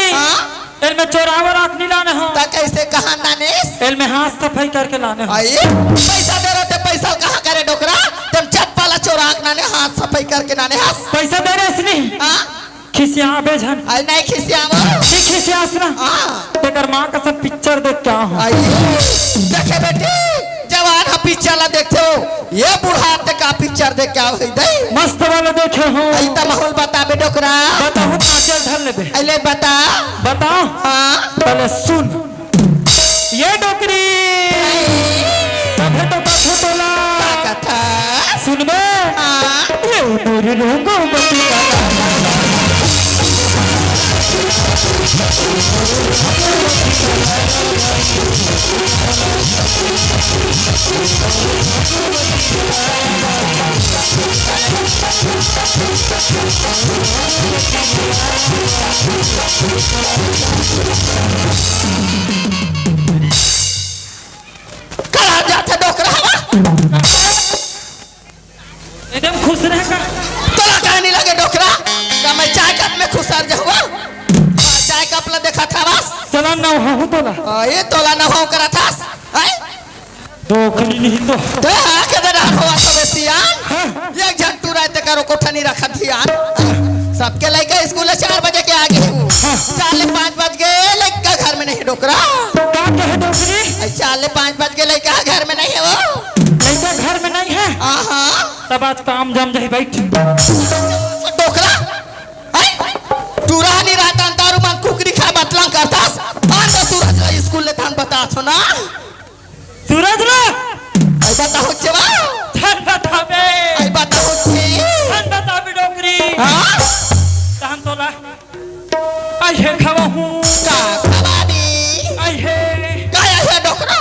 एल में चोरावर आँख नहीं लाने हो ता कैसे कहा नाने एल में हाथ सफाई करके लाने हो आए पैसा दे रहे थे पैसा कहाँ करे डोकरा तुम चप्पल चोरा नाने हाथ सफाई करके नाने हाथ पैसा दे रहे इसने हाँ खिसिया बेझन आई नहीं खिसियावा नहीं खिसियास ना हाँ तेकर माँ का सब पिक्चर देख क्या हो आई देखे बेटी जवान हम पिक्चर ला देखते हो ये बूढ़ा ते का पिक्चर देख क्या हो दे मस्त वाला देखे हो आई ता माहौल बता बे डोकरा बताओ काजल धर ले बे अले बता बताओ हाँ पहले सुन ये डोकरी तबे तो कथो तोला कथा सुन बे हाँ ये मेरे लोगों बती का कहा जाते डोकरा एकदम खुश रहेगा तोला कहे नहीं लगे डोकरा का मैं चाय कप में खुशार जाऊँ चाय कप ला देखा था बस चला ना हो तोला ये तोला न हो करा था आई डोकरी नहीं तो ते के दे रहा हो तो बेसियान एक झंटू रहते करो कोठनी रखा ध्यान सबके लड़का स्कूल 4 बजे के आगे हूँ 4:05 बज गए लड़का घर में नहीं डोकरा क्या कहे डोकरी 4:05 बज गए लड़का घर में नहीं है वो लड़का घर में नहीं है हाँ तब आज काम जम जाए बैठ डोकरा तू रहा नहीं रहता दारू मांग कुकरी खा बतला करता आंदा सूरज स्कूल ले थान बता छो ना सूरज रे आई बताओ चवा धन बताबे आई बताओ छी धन बताबे डोकरी हाँ तहन तोला आई है खावा हूँ का खवानी आई है काया है डोकरा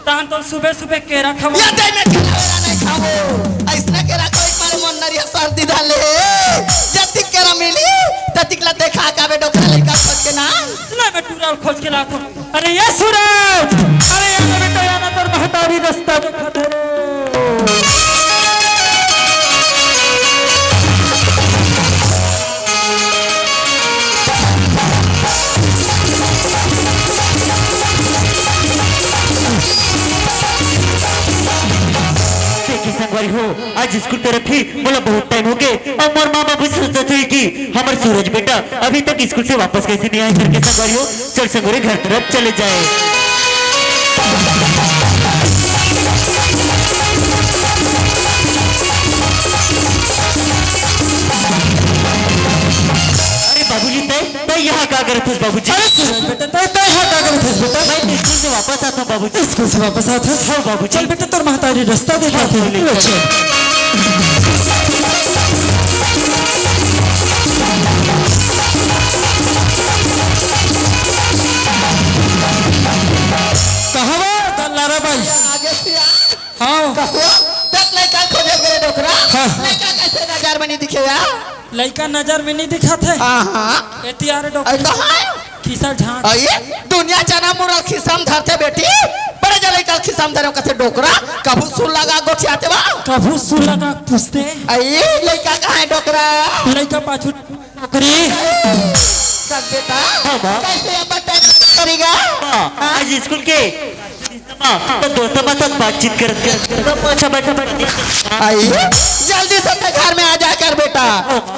तहन तो सुबह सुबह केरा खावा या दे में केला नहीं खाओ ऐसने केरा कोई मारे मन नरिया सर्दी डाले जति केरा मिली ततिकला देखा का बे डोकरा लइका खोज के ना ना मैं टूरा खोज के लाता अरे ये सूरज अरे ये बेटा या ना तोर महतारी रास्ता देखा दे संगवारी हो आज स्कूल तरफ ही बोला बहुत टाइम हो गए और मोर माँ बाबू सोचते थे कि हमारे सूरज बेटा अभी तक स्कूल से वापस कैसे नहीं आए करके संगवारी हो चल संगवारी घर तरफ चले जाए अरे बाबूजी तय यहाँ क्या करते थे बाबूजी अरे सूरज बेटा तो यहाँ क्या करत हस बेटा मैं स्कूल से वापस आता हूँ बाबूजी स्कूल से वापस आता है हाँ बाबूजी चल बेटा तोर महतारी रास्ता देखा थे कहवा दल्लारा भाई आगे से आ हाँ कहो तक लइका खोजे करे डोकरा हाँ। लइका कैसे नजर में नहीं दिखे यार लड़का नजर में नहीं दिखा थे हाँ हाँ एतियार आई डॉक्टर कहाँ खिसा झांक आइए दुनिया जना मुरल खिसम धरते बेटी बड़े जले कल खिसम धरे कसे डोकरा कबू सुन लगा गोछियाते बा कभू सुन लगा पूछते आइए लइका कहाँ है डोकरा लड़का पाछू नौकरी सब बेटा हाँ, बा। कैसे अब टाइम करेगा आज स्कूल के तो दोस्तों के साथ बातचीत कर अच्छा बैठा बैठा आइए जल्दी से अपने घर में आ जाकर बेटा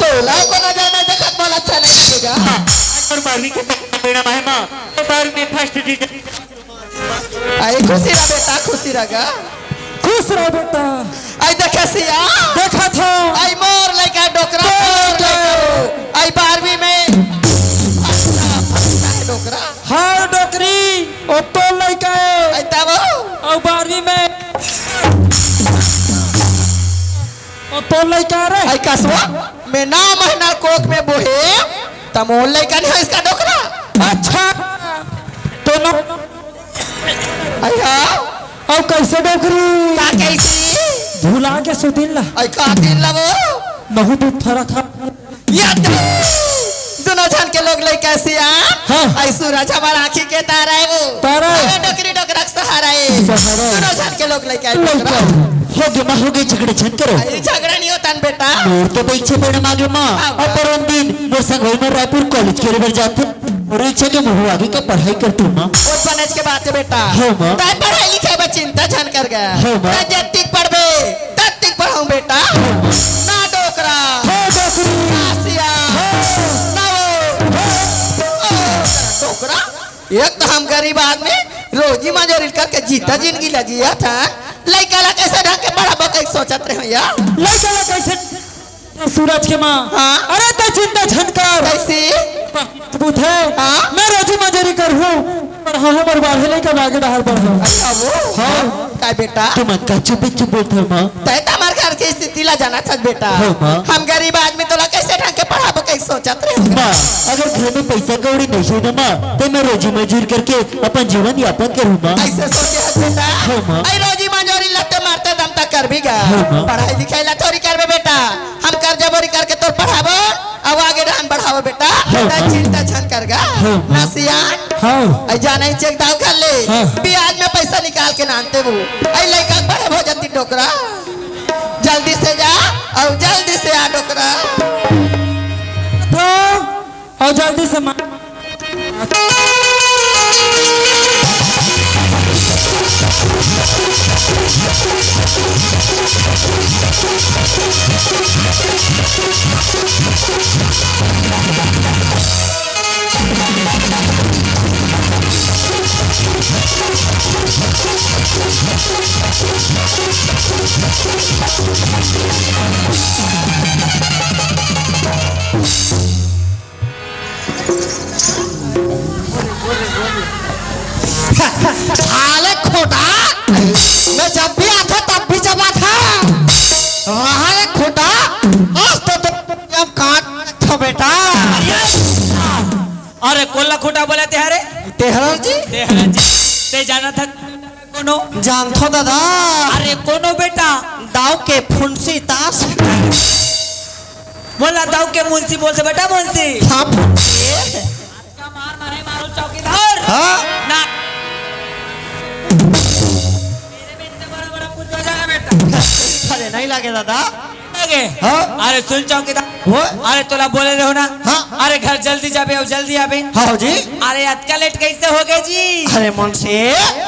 तो लाओ को नजर में देखत बोल अच्छा नहीं लगेगा और 12वीं के परिणाम है माँ 12वीं में फर्स्ट डिवीजन आई खुशी रहा बेटा खुशी रहेगा खुश रहो बेटा आई देखे सिया देखा था आई मोर लइका डोकरा मोर लइका आई 12वीं में डोकरा हाँ डोकरी ओ तो लड़का है आई तब और 12वीं में ओ तो लड़का रे आई कसवा मैं 9 महीना कोख में बोहे तमोल लइका नहीं है इसका डोकरा अच्छा तो न आई हाँ और कैसे डोकरी का कैसी भुला के सुदिन ला आई का दिन लगो बहुत दूर थरा था या दोनों जन के लोग ले कैसे हाँ। आई सूरज हमार आँखी के तारा है वो तारा है। अरे डकरी डकरक सहारा है सहारा है। दोनों जन के लोग ले कैसे हो गए झगड़े छन करो झगड़ा नहीं होता न बेटा मोर तो पीछे पड़े मागे माँ हाँ। और पर दिन मोर संग होई में रायपुर कॉलेज के रिवर जाते और इच्छा के मुँह आगे का पढ़ाई करतू माँ और पनेज के बात है बेटा हाँ, माँ। ताई पढ़ाई लिखाई में चिंता झन कर गया हाँ, माँ। मैं जब तक पढ़बे तब तक पढ़ाऊं बेटा ना डोकरा ना सिया ना वो डोकरा एक तो हम गरीब आदमी रोजी मजूरी करके जीता जिंदगी लजिया था लड़का ला कैसे ढंग के पढ़ाबो कैसे सोचत रहे हो यार ले चला कैसे सूरज के माँ हाँ। अरे तो चिंता झनकार कैसे बुध है हाँ। मैं रोजी मजूरी कर हूँ पर हाँ हमारे बाढ़े नहीं का आगे बाहर बढ़ हूँ अच्छा वो हाँ। काय बेटा तुम का चुप चुप बोलते माँ तय तो हमारे घर की स्थिति ला जाना था बेटा हाँ, माँ। हम गरीब आदमी तो ला कैसे ढंग के पढ़ाबो कैसे सोचत रहे हो माँ अगर घर में पैसा कौड़ी नहीं है ना माँ तो मैं रोजी मजूर करके अपन जीवन यापन करूँ माँ ऐसे सोचे है बेटा हाँ, माँ। आई रोजी मंजूरी लगते मारते दम तक कर भी गया हाँ, माँ। पढ़ाई लिखाई ला थोड़ी करबे बेटा हम कर्जा बोरी करके तो पढ़ाबो अब आगे ढान बढ़ाओ बेटा हाँ, तय माँ। चिंता झन कर गा हाँ, माँ। नसियान हाँ आई जाना ही चेक दाव कर ले हाँ। ब्याज में पैसा निकाल के नानते वो आई लड़का बड़े हो जाती डोकरा जल्दी से जा और जल्दी से आ डोकरा तो और जल्दी से माँ साले खोटा मैं जब भी आता तब भी जब था वहाँ एक खोटा आज तो अब काट था बेटा अरे कोल्ला खोटा बोले तेहरे तेहरा जी तेहरा जी ते जाना था कोनो जान थो दादा अरे कोनो बेटा दाव के फुंसी ताश बोला दाऊ के मुंशी बोल से बेटा मुंशी हाँ फुंसी मार मारे मारो चौकीदार हाँ ना मेरे में इतना बड़ा बड़ा कुछ हो जाएगा बेटा अरे नहीं लगे दादा लगे हाँ। अरे सुन चौकीदार वो अरे तोला बोले रहो ना हाँ। अरे घर जल्दी जाबे अब जल्दी आबे हाँ जी अरे अतका लेट कैसे हो गए जी अरे मुंशी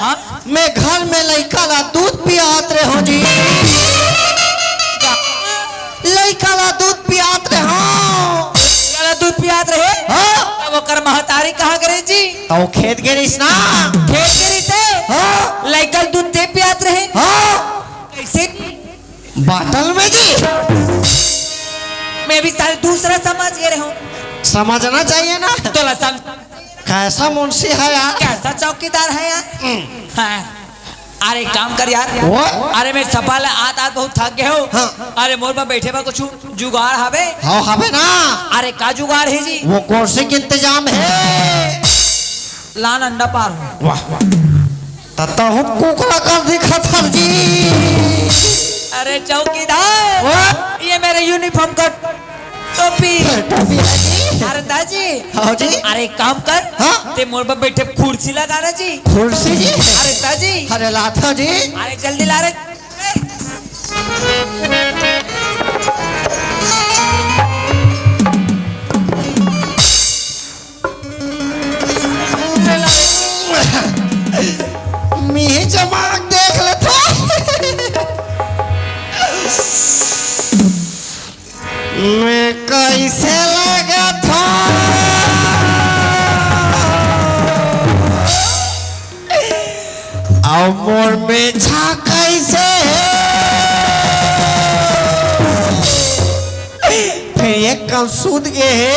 हाँ मैं घर में लड़का ला दूध पियात रहे हो जी लड़का ला दूध पियात रहे हो चला दूध पियात रहे हाँ वो कर महतारी कहाँ करे जी तो खेत गिरीश ना खेत करी थे हाँ लड़का दूध दे पियात रहे हाँ कैसे बाटल में जी मैं भी सारे दूसरा समझ गए हूँ समझना चाहिए ना तोला समझ कैसा मुंशी है यार कैसा चौकीदार है यार हाँ। अरे काम कर यार वो? अरे मैं सफाल आत बहुत थक गए हो हाँ। अरे मोर पर बैठे बा कुछ जुगाड़ हवे हाँ हवे ना अरे का जुगाड़ है जी वो कुर्सी के इंतजाम है लान अंडा पार हो वाह तत्ता हूँ कुकड़ा कर दिखा था जी अरे चौकीदार वो? ये मेरे यूनिफॉर्म का टोपी टोपी है जी अरे दाजी हाँ जी अरे एक काम कर हाँ? ते मोर पर बैठे कुर्सी लगाना जी कुर्सी जी अरे दाजी अरे लाथा जी अरे जल्दी ला रे मी जमाक देख लेता मैं कैसे लगा था और मोर में छा कैसे फिर ये कल सूद गए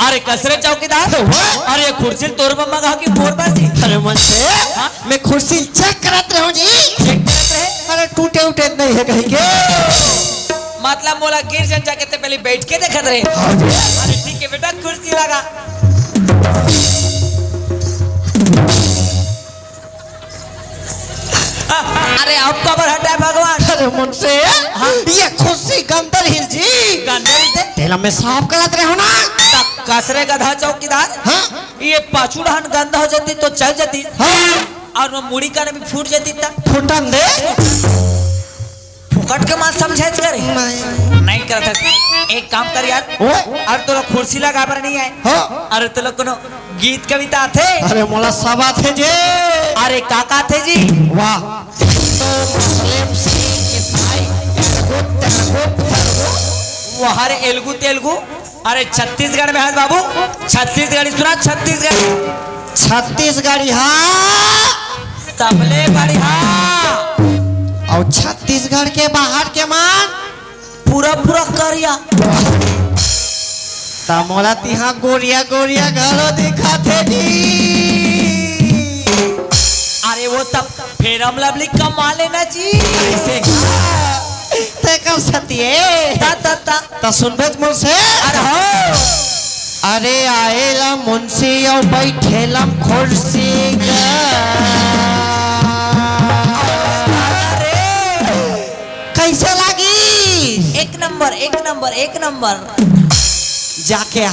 अरे कसरे चौकीदार अरे ये कुर्सी तोर मम्मा कहा कि फोड़ बाजी अरे मन से मैं कुर्सी चेक करत रहूं जी चेक करत रहे अरे टूटे उटे नहीं है कहीं के मतलब मोला गिर जन जाके ते पहले बैठ के देखत रहे अरे ठीक है बेटा कुर्सी लगा अरे अब कबर हटाए भगवान। अरे मुझसे ये खुशी गंदर हिल जी गंदल दे तेला में साफ गलत रहे हो ना। कसरे गधा चौकीदार। हाँ ये पाछू डहन गंदा हो जाती तो चल जाती हाँ और वो मुड़ी का भी फूट जाती तब फुटन दे फुकट के मां समझे करे नहीं करता। एक काम कर यार और तो लोग कुर्सी लगा पर नहीं आए हाँ अरे तो लोग कोनो गीत कविता थे। अरे मोला सब आते जे अरे काका थे जी वाह तो मुस्लिम सिख ईसाई वो हर एलगू तेलगू। अरे छत्तीसगढ़ में है बाबू छत्तीसगढ़ी सुना छत्तीसगढ़ छत्तीसगढ़ी हाँ तबले बढ़िया और छत्तीसगढ़ के बाहर के मान पूरा पूरा करिया तमोला तिहा गोरिया गोरिया घरो दिखाते जी। अरे वो सब फेरम लवली कमा लेना जी ऐसे ते कब सतिए ता ता ता तो सुनबे मुझसे अरे हो अरे आएला मुंशी और बैठेलम कुर्सी कैसे लगी एक नंबर एक नंबर एक नंबर। जाके आ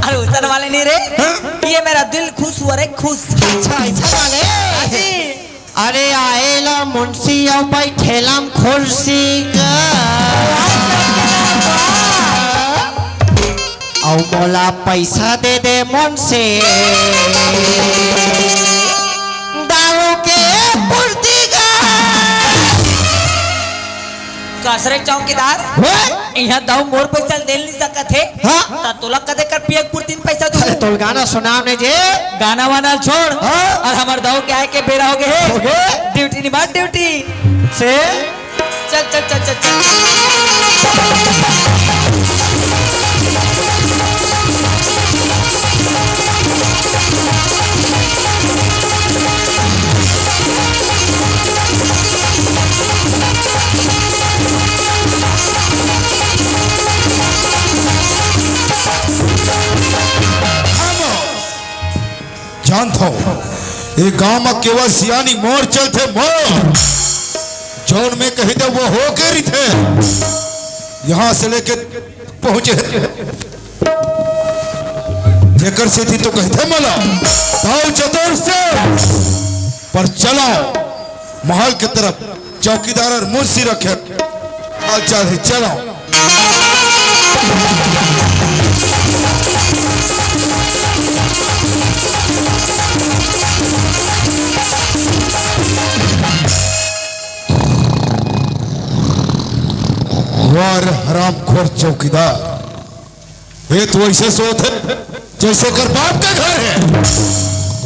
अरे उतर वाले नहीं रे ये मेरा दिल खुश हुआ रे खुश। अच्छा ऐसा वाले अरे आएला मुंशी और बैठेलम कुर्सी और मोला पैसा दे दे मुंशी दारू के पूर्ति कसरे चौकीदार यहाँ दाऊ मोर पैसा दे नहीं सकत है हाँ? ता तोला कदे कर पिए दिन पैसा दू तो गाना सुनाओ ने जे गाना वाना छोड़ हाँ? और हमार दाऊ क्या है के बेरा हो गए हो गए? ड्यूटी निभा ड्यूटी से चल चल चल चल चल जानता हूं ये गांव में केवल सियानी मोर चलते मोर जौन में कही दे वो हो के रही थे यहां से लेके पहुंचे जेकर से थी तो कहते मला दाव चतुर से पर चलाओ महल की तरफ चौकीदार और मुंशी रखे अच्छा चलाओ। वार हरामखोर चौकीदार ये तो ऐसे सोच है जैसे कर बाप का घर है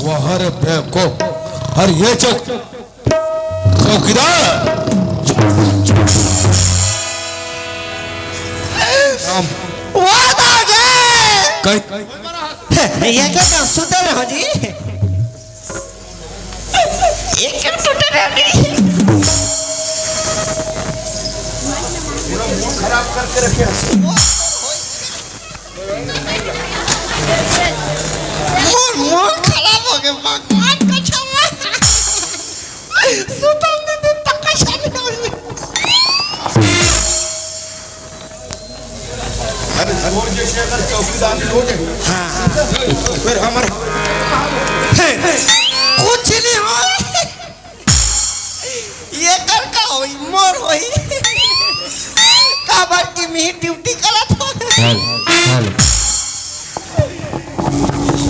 वह हर को हर ये चौकीदार ये क्या कर सुते रहो जी ये क्या टूटे रहो खराब करके रखे मोर खराब हो गया भगवान का क्षमा सुतम ने तकशा नहीं अरे वो जैसे अगर चौकीदार हो गए हाँ फिर हमारे कुछ नहीं हो ये कर का होई मोर होई काबर की मी ड्यूटी करत हो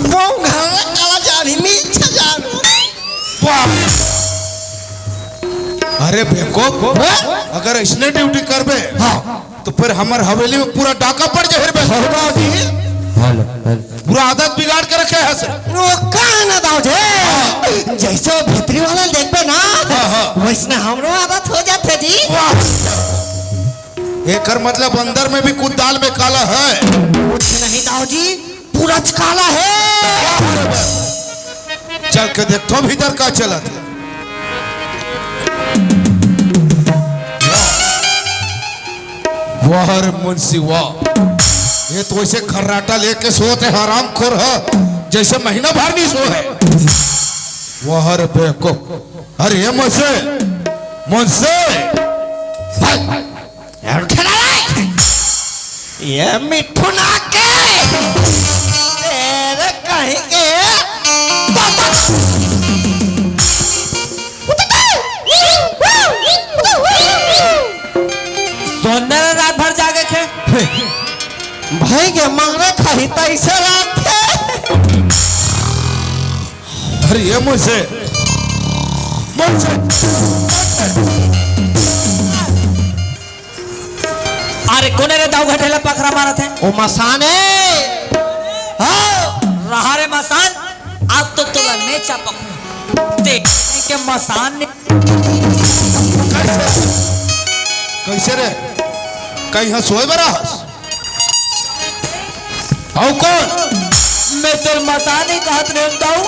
वो घर कला जानी मी इच्छा जानो अरे बेको अगर इसने ड्यूटी करबे हाँ तो फिर हमारे हवेली में पूरा डाका पड़ जाए पूरा आदत बिगाड़ के रखे है सर वो कहाँ ना दाव जे जैसे भीतरी वाला देखबे ना वैसने हमरो आदत हो जाते जी एकर मतलब अंदर में भी कुछ दाल में काला है कुछ नहीं दाव जी पूरा काला है चल के देखो भीतर का चला था वाह मुंशी वाह ये तो ऐसे खर्राटा लेके सोते हराम खोर है जैसे महीना भर नहीं सो है वह रे बेको अरे ये मुझसे मुझसे ये मिठुना के तेरे कहीं के सुंदर रात भर जागे खे भाई के मंगरे खाई तैसे रात थे अरे ये मुझसे मुझसे अरे कोने रे दाऊ घटेला पकड़ा मारत है ओ मसाने हाँ रहा रे मसान आज तो तुला ने चापक देखने के मसान ने कैसे रे कहीं यहाँ सोए बरा आओ कौन मैं तो मसान ही कहत रे दाऊ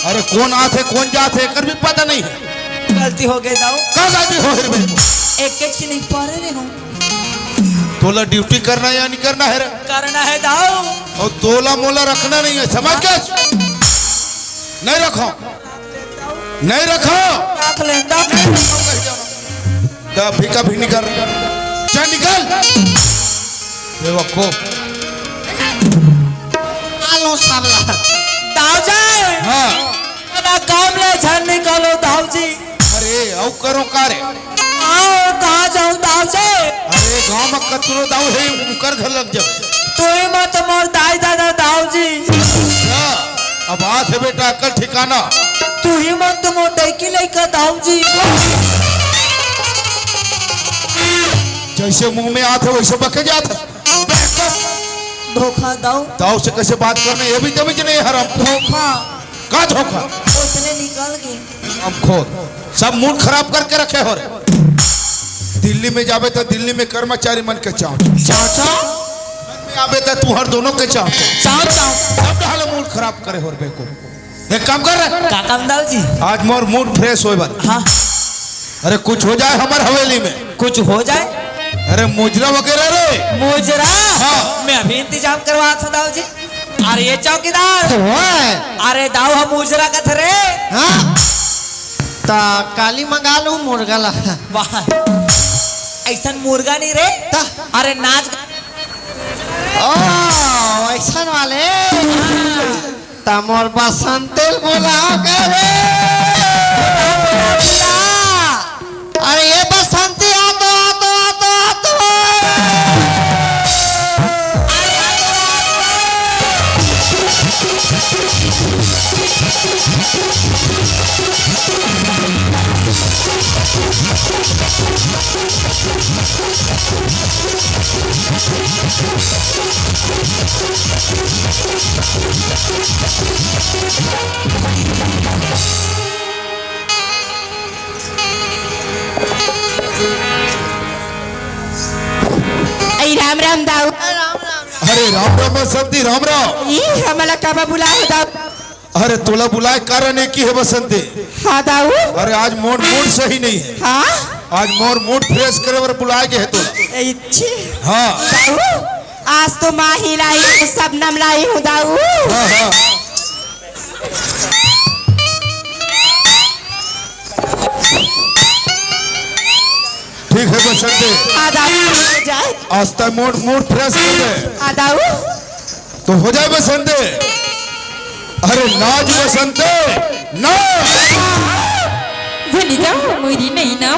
अरे कौन आते कौन जाते कर भी पता नहीं है गलती हो गई दाऊ का गलती हो रे बेको एक एक से नहीं पा रहे हो तोला ड्यूटी करना है या नहीं करना है रे करना है दाऊ और तोला मोला रखना नहीं है समझ के नहीं रखो नहीं रखो रख ले दा फीका भी निकल चल निकल बेवकूफ आलो सामला दाऊ जाए हाँ ना काम ले झन निकालो दाऊ जी अरे औ करो कारे आओ कहाँ जाऊँ दाऊ से अरे गांव में कचरो दाऊ है उनकर घर लग जाओ तू ही मत मोर दाई दादा दाऊ जी क्या अब बात है बेटा अकल ठिकाना तू ही मत मोर दैकी लेकर दाऊ जी जैसे मुंह में आते वैसे बके जाते धोखा दाऊ दाऊ से कैसे बात करने ये भी तमीज नहीं है हराम धोखा का धोखा उसने निकल गए हम खोद सब मूड खराब करके रखे हो रे दिल्ली में जावे तो दिल्ली में कर्मचारी मन के चाव चाचा में आवे तो तू हर दोनों के चाव चाचा सब डाले मूड खराब करे हो रे बेको एक काम कर रहे का काम दाऊ जी आज मोर मूड फ्रेश होए बात हाँ अरे कुछ हो जाए हमारे हवेली में कुछ हो जाए अरे मुजरा वगैरह रे मुजरा हाँ। मैं अभी इंतजाम करवा था दाऊ जी अरे ये चौकीदार अरे दाऊ हम मुजरा का थे रे हाँ ता काली मंगा लूं मुर्गा ला वाह ऐसा मुर्गा नहीं रे अरे नाच ओ ऐसा वाले ता मोर बसंतेल बुलाओ करे अरे ये बसंती आ तो राम राम दाऊ अरे राम राम बसंती राम राम ये हमला काबा बुलाओ दाऊ अरे तोला बुलाए कारण एक ही है बसंती हाँ दाऊ अरे आज मूड सही नहीं है हाँ आज मोर मूड फ्रेश करे बर बुलाए के है तोला अच्छी हाँ दाऊ आज तो माँ ही लाई हूँ सब नम लाई हूँ दाऊ हाँ हाँ ठीक है बसंती हाँ दाऊ हो जाए आज तक मूड फ्रेश कर दे हाँ दाऊ तो हो जाए बसंती अरे नाच बसंती नाच जनी जाओ मुझे नहीं ना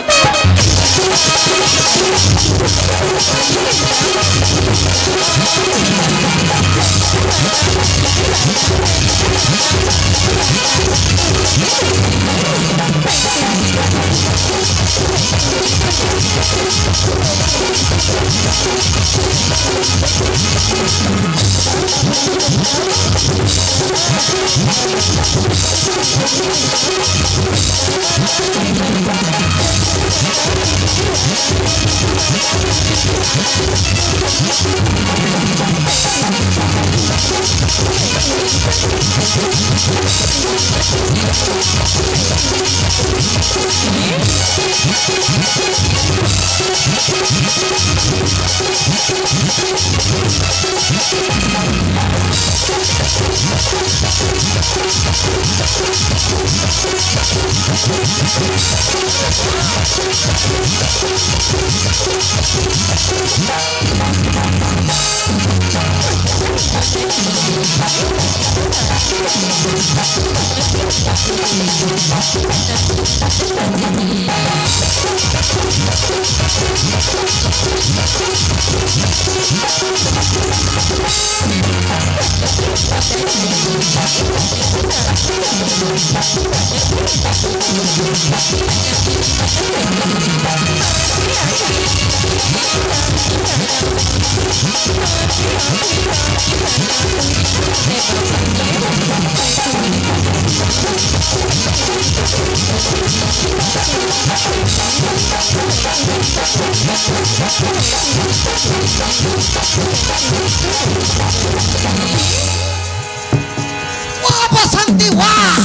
वाह बसंती वाह,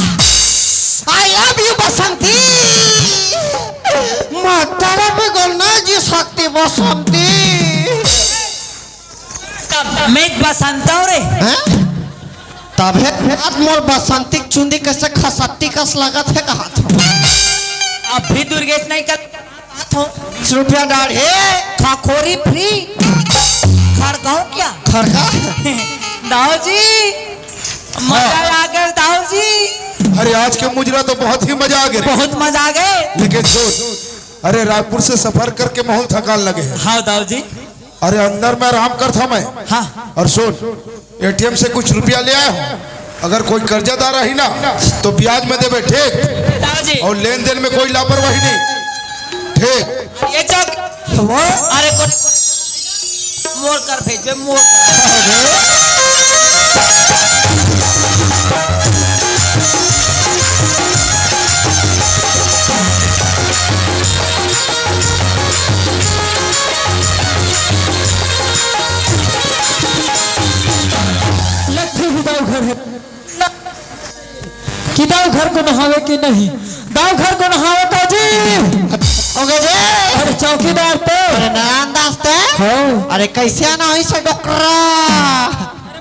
आई लव यू बसंती। मातारा पे गन्ना जी शक्ति बसंती। मैं बसंत हूँ रे। तबे आज मोर बसंती चुंदी कैसे खसत्ती कस लगत है कहा था। अब भी दुर्गेश नहीं कर 20 रुपया डाल हे खाखोरी फ्री खड़गांव क्या खड़का। दाऊ जी मजा आ गया दाऊ जी। अरे आज के मुजरा तो बहुत ही मजा आ गया रे। बहुत मजा आ गए। लेकिन सुन, अरे रायपुर से सफर करके माहौल थकान लगे है। हाँ दाऊ जी। अरे अंदर में आराम करता मैं। हाँ और सुन, एटीएम से कुछ रुपया ले आया हूँ, अगर कोई कर्जदार रही ना तो ब्याज में देवे, ठीक? दाऊ जी और लेन देन में कोई लापरवाही नहीं, ठीक? ये चौक अरे मोड़ कर भेजे मोड़ घर है कि दाव घर को नहावे कि नहीं? दाव घर को नहावे तो जी ओके जी। अरे चौकीदार तो अरे नारायण दास ते हाँ अरे कैसे आना हुई से डोकरा।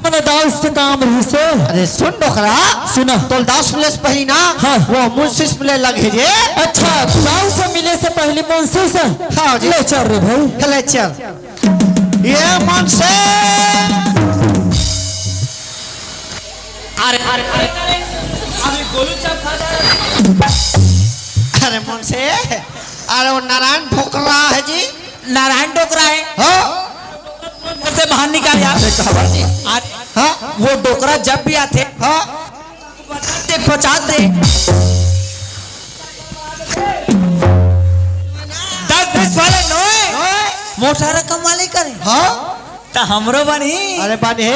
मैंने दाव से काम रही से। अरे सुन डोकरा सुना तो 10 प्लेस पहली ना हाँ। वो मुंशी प्ले लगे जे। अच्छा दाव से मिले से पहले मुंशी से हाँ जी। ले चल रे भाई चले चल ये मुंशी। अरे अरे अरे अभी गोलू चाप खा जा रहा। अरे मुंशी अरे वो नारायण ठोकरा है जी। नारायण डोकरा है हाँ घर से बाहर निकाल यार। हाँ वो डोकरा जब भी आते हाँ बताते पहुंचाते 10-20 वाले नोए मोटा रकम वाले करे हाँ तो हमरो बनी। अरे बने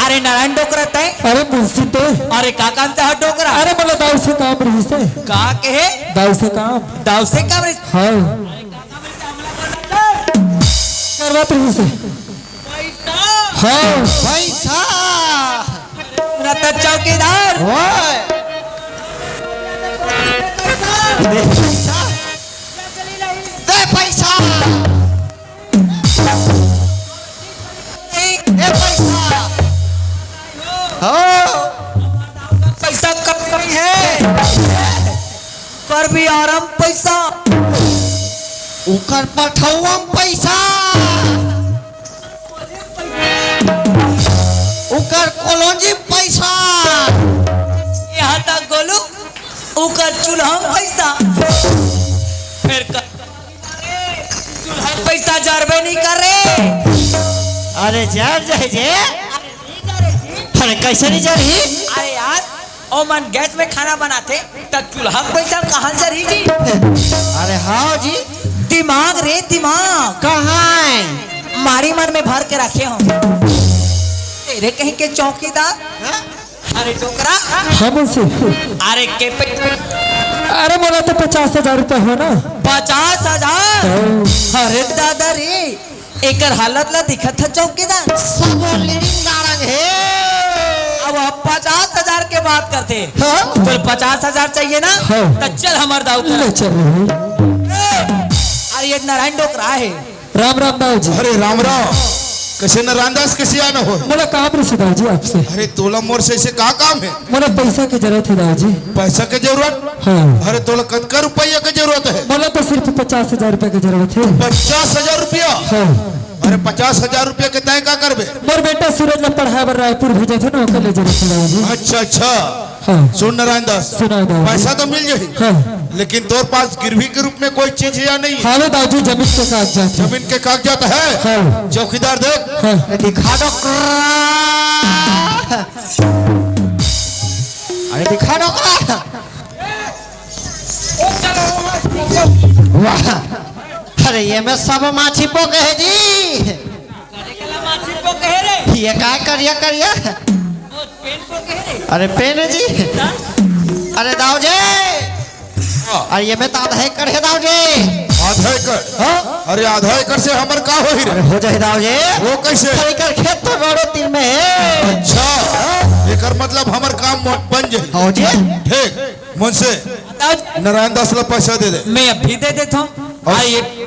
अरे नारायण डोकरा तय। अरे मुंशी तो अरे काका से हट डोकरा। अरे बोले दाव से काम रही से। का के दाव से काम दाव से काम रे। हाँ करवा रही से। हाँ पैसा रता चौकीदार ओए दे पैसा दे पैसा दे पैसा। हाँ पैसा कब कमी है कर भी आराम पैसा उकर पठौम पैसा उकर कॉलोनी पैसा यहाँ तक गोलू उकर चूल्हा पैसा फिर कर चूल्हा पैसा जरबे नहीं कर रे। अरे जर जाए जे अरे कैसे नहीं जर ही। अरे यार ओ मन गैस में खाना बनाते तब चूल्हा पैसा कहाँ से रही जी? अरे हाँ जी दिमाग रे दिमाग कहाँ है मारी मन में भर के रखे हो तेरे कहीं के चौकीदार। अरे डोकरा हाँ मुंशी। अरे के अरे बोला तो 50,000 रुपये हो ना। 50,000 अरे दादा रे एकर हालत ला दिखत है चौकीदार। सब लिविंग नारंग है। अब 50,000 के बात करते हाँ? तो 50,000 चाहिए ना हाँ। तो चल हमार दाऊ ले कर। चल रहे भाई। अरे ये नारायण डोकरा है। राम राम दाऊ जी। अरे राम राम, कैसे नारायणदास कैसे आना हो? मोला काम रही दाऊजी आपसे। अरे तोला मोर से ऐसे का काम है? मोला पैसा की जरूरत है दाऊजी। पैसा की जरूरत? हाँ। अरे तोला कतका रुपया की जरूरत है? मोला तो सिर्फ 50,000 रुपए की जरूरत है। 50,000 रुपया? हाँ। अरे 50,000 रुपया के तय का करबे? मोर बेटा सूरज ने पढ़ाए बर रायपुर भेजा था ना, ओकर ले जरूरत है दाऊजी। अच्छा अच्छा। हाँ। सुन नारायणदास, सुना दाऊजी। पैसा तो मिल जाही, हाँ। लेकिन तोर पास गिरवी के रूप में कोई चीज है या नहीं? हाँ वे दाऊजी, जमीन के कागजात है। जमीन के कागजात है? हाँ। चौकीदार देख। हाँ। दिखा दो। अरे दिखा दो। वाह, अरे ये में सब माछी पोके है जी। ये काय करिया करिया? अरे पेन है जी। अरे दाऊ जी, अरे ये में तो आधा एकड़ है दाऊ जी। आधा एकड़? हाँ? अरे आधा एकड़ से हमर का हो ही रे? हो जाए दाऊ जी। वो कैसे? एकड़ खेत तो रोडो तीर में है। अच्छा, एकर मतलब हमर काम बन जाही। हो जी। ठीक, मुझसे नारायणदास ला पैसा दे दे। मैं अभी दे देता हूँ।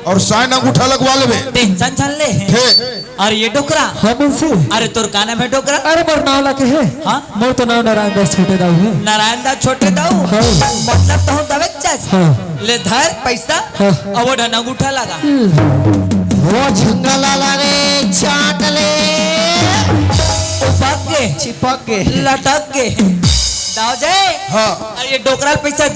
और साइन अंगूठा लगवा लेबे। टेंशन चल ले। ठीक। और ये डोकरा? हाँ मुंशी। अरे तोर का नाम है डोकरा? अरे मोर नाव लाके है। हाँ? मोर तो नाव नारायणदास छोटे दाऊ है। नारायणदास छोटे दाऊ? हाँ। मतलब तो दवे चास। हाँ। ले धर पैसा। हाँ। और वो ढन अंगूठा लगा। वो झुंगा लाला रे, चाट ले। उपक के चिपक के लटक के दाऊ जाए। हाँ। और ये डोकरा पैसा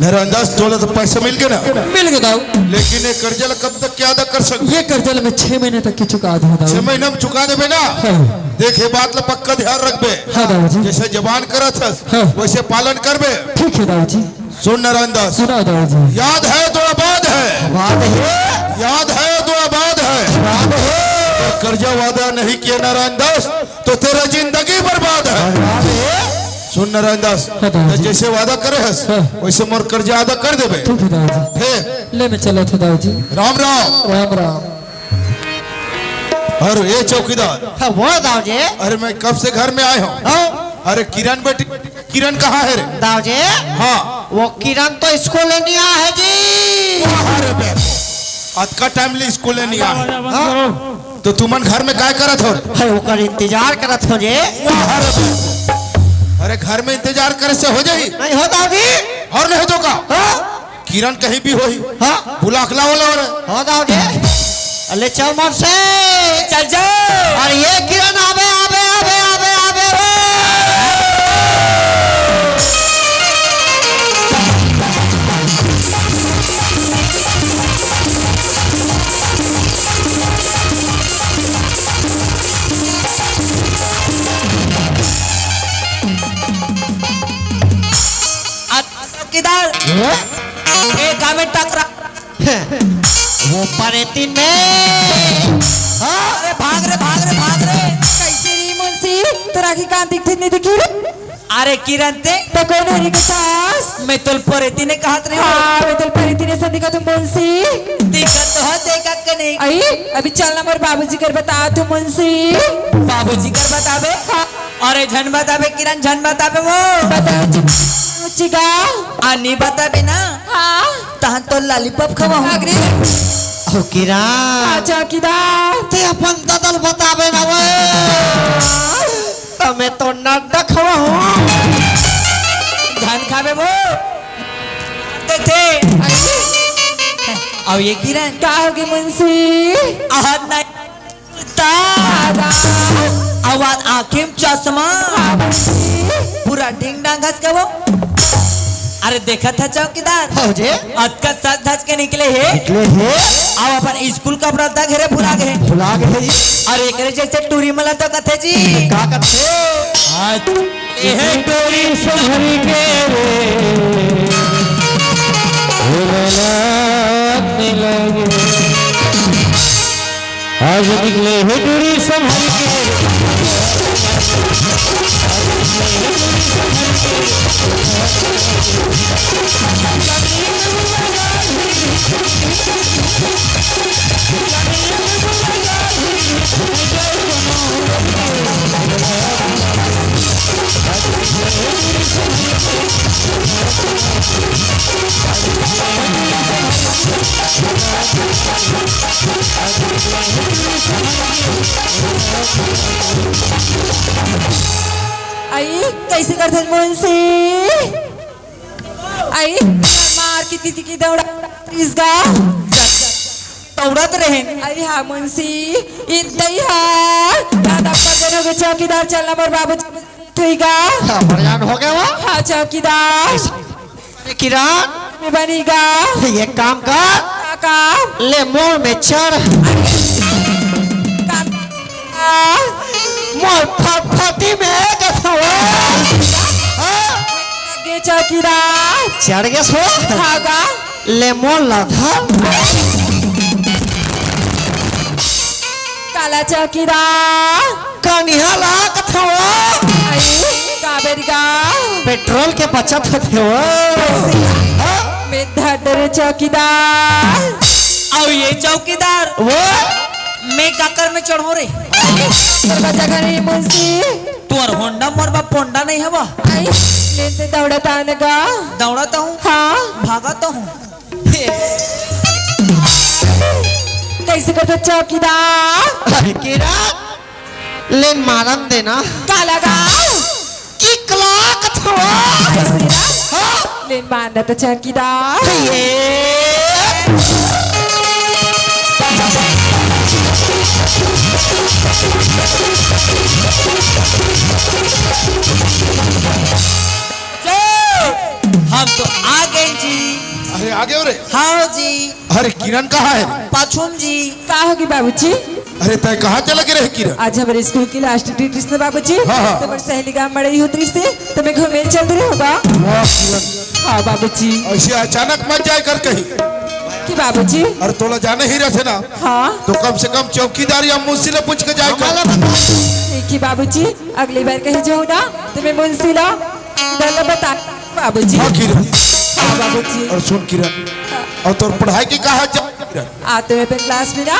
नारायणदास तोला तो पैसा मिल गया ना? मिल गया दाऊ। लेकिन ये कर्जा ला कब तक क्या अदा कर सकते? ये कर्जा में 6 महीने तक की चुका दूँ 6 दाऊ। महीना में चुका देबे ना? हाँ। देख, ये बात ला पक्का ध्यान रखबे। हाँ दाऊ जी। जैसे जबान करत हस, हाँ। वैसे पालन करबे। ठीक है दाऊ जी। सुन नारायणदास, सुना दाऊ जी। याद है तो आबाद है, बात है। याद है तो आबाद है। बात है। तो कर्जा वादा नहीं किया नारायणदास तो तेरा जिंदगी बर्बाद है। बात है। सुन नारायणदास, हाँ दाऊ जी। जैसे वादा करे हस, हाँ। वैसे मोर कर्जा अदा कर देबे। ठीक है दाऊ जी। हे, ले मैं चला था दाऊ जी। राम राम। राम राम। अरे ये चौकीदार, हाँ, वो दाऊ जी। अरे मैं कब से घर में आया हूँ। हाँ, अरे किरण बेटी, किरण कहाँ है रे? दाऊ जी। हाँ। वो किरण तो स्कूल नहीं आया है जी। अरे बे, आज का टाइम ले स्कूल नहीं आया। हाँ? तो तुमन घर में क्या करत हो? है ओकर इंतजार करत हो जे। अरे घर में इंतजार करे से हो जाही? नहीं हो दाऊ जी। और नहीं तो का? हाँ? किरण कहीं भी होही, हाँ? बुलाखला वाला हो रहा। हो दाऊ जी। अले चल मन से। चल जाओ। और ये किरण आवे आवे आवे आवे आवे चौकीदार एक गाँव में टकरा। वो परेती में। हाँ? अरे भाग रे भाग रे भाग रे। कैसे री मुंशी तोरा की कान दिखते नहीं दिखी रे? अरे किरण ते तो कौन है री के सास? मैं तुल परेती ने कहा रे। हाँ मैं दिल पर इतने से दिखा तुम मुंशी। दिक्कत तो है, दिक्कत के नहीं। आई अभी चलना मोर बाबूजी कर बता तू मुंशी। बाबूजी कर बतावे। अरे झन बतावे किरण, झन बतावे वो। बता चिगा। आ नहीं बतावे ना हाँ तहन तो लॉलीपॉप खवा हूँ। अग्रे ओ किरण, चौकीदार ते अपन ददल बतावे ना वे। मैं तो न देखवा हूँ। धन खावे वो थे। अब ये किरण क्या होगी मुंशी? आहत नहीं आवाज आंखें में चश्मा पूरा डिंग डांग हंस के वो। अरे देखा था चौकीदार हो जे। आज का सच धज के निकले है। निकले है। अब अपन स्कूल कपड़ा तक घरे भुला गए। भुला गए जी। अरे एक जैसे टूरी मला तो कथे जी का कथे? आज ये टूरी संभल के रे भुलाने लगे। आज निकले है डोरी संभल के। आई कैसे करते मुंशी आई मार की दौड़ा इसका दौड़त रहे अरे हाँ मुंशी इतना ही हाँ दादा कर देने चौकीदार चलना पर बाबू ठीक है बड़जान हो गया वो हाँ चौकीदार किरण में बनेगा ये काम कर काम ले मोड़ में चढ़ काम मोड़ फटी में गे चौकीदार चढ़ गया सो खागा ले मोड़ लगा काला चौकीदार कनिया ला काबेरी का पेट्रोल के बचत होते हो मैं धड़े चौकीदार और ये चौकीदार वो मैं काकर में चढ़ो रे बचा करे मुंशी तुअर होंडा मोरबा पोंडा नहीं है वो आई लेते दौड़ता आने का दौड़ाता हूँ हाँ भागाता हूँ कैसे करते चौकीदार किरण ले मारम देना काला गाँव की क्लाक थो ले मारना तो चौकीदार हम तो आ गए जी अरे आगे हो रे। हाँ जी अरे किरण कहाँ है? पाछुम जी का होगी बाबूजी अरे तय कहाँ चला के रहे किरण? आज हमारे स्कूल की लास्ट ड्यूटी से बाबूजी हाँ, हाँ। तो मेरी सहेली गाँव मड़ी उतरी से तो मैं घूमे चल रही होगा वाह किरण, हाँ बाबूजी ऐसे अचानक मत जाए कर कहीं। कि बाबूजी अरे तोला जाने ही रहे ना हाँ तो कम से कम चौकीदार या मुंशी ले पूछ के जाए कर। ठीक है बाबूजी अगली बार कहीं जाऊँ ना तो मैं मुंशी ला डर बता बाबूजी हाँ किरण, हाँ बाबूजी और सुन किरण, और तोर पढ़ाई की कहा जा किरण? आते हुए अपने क्लास में ना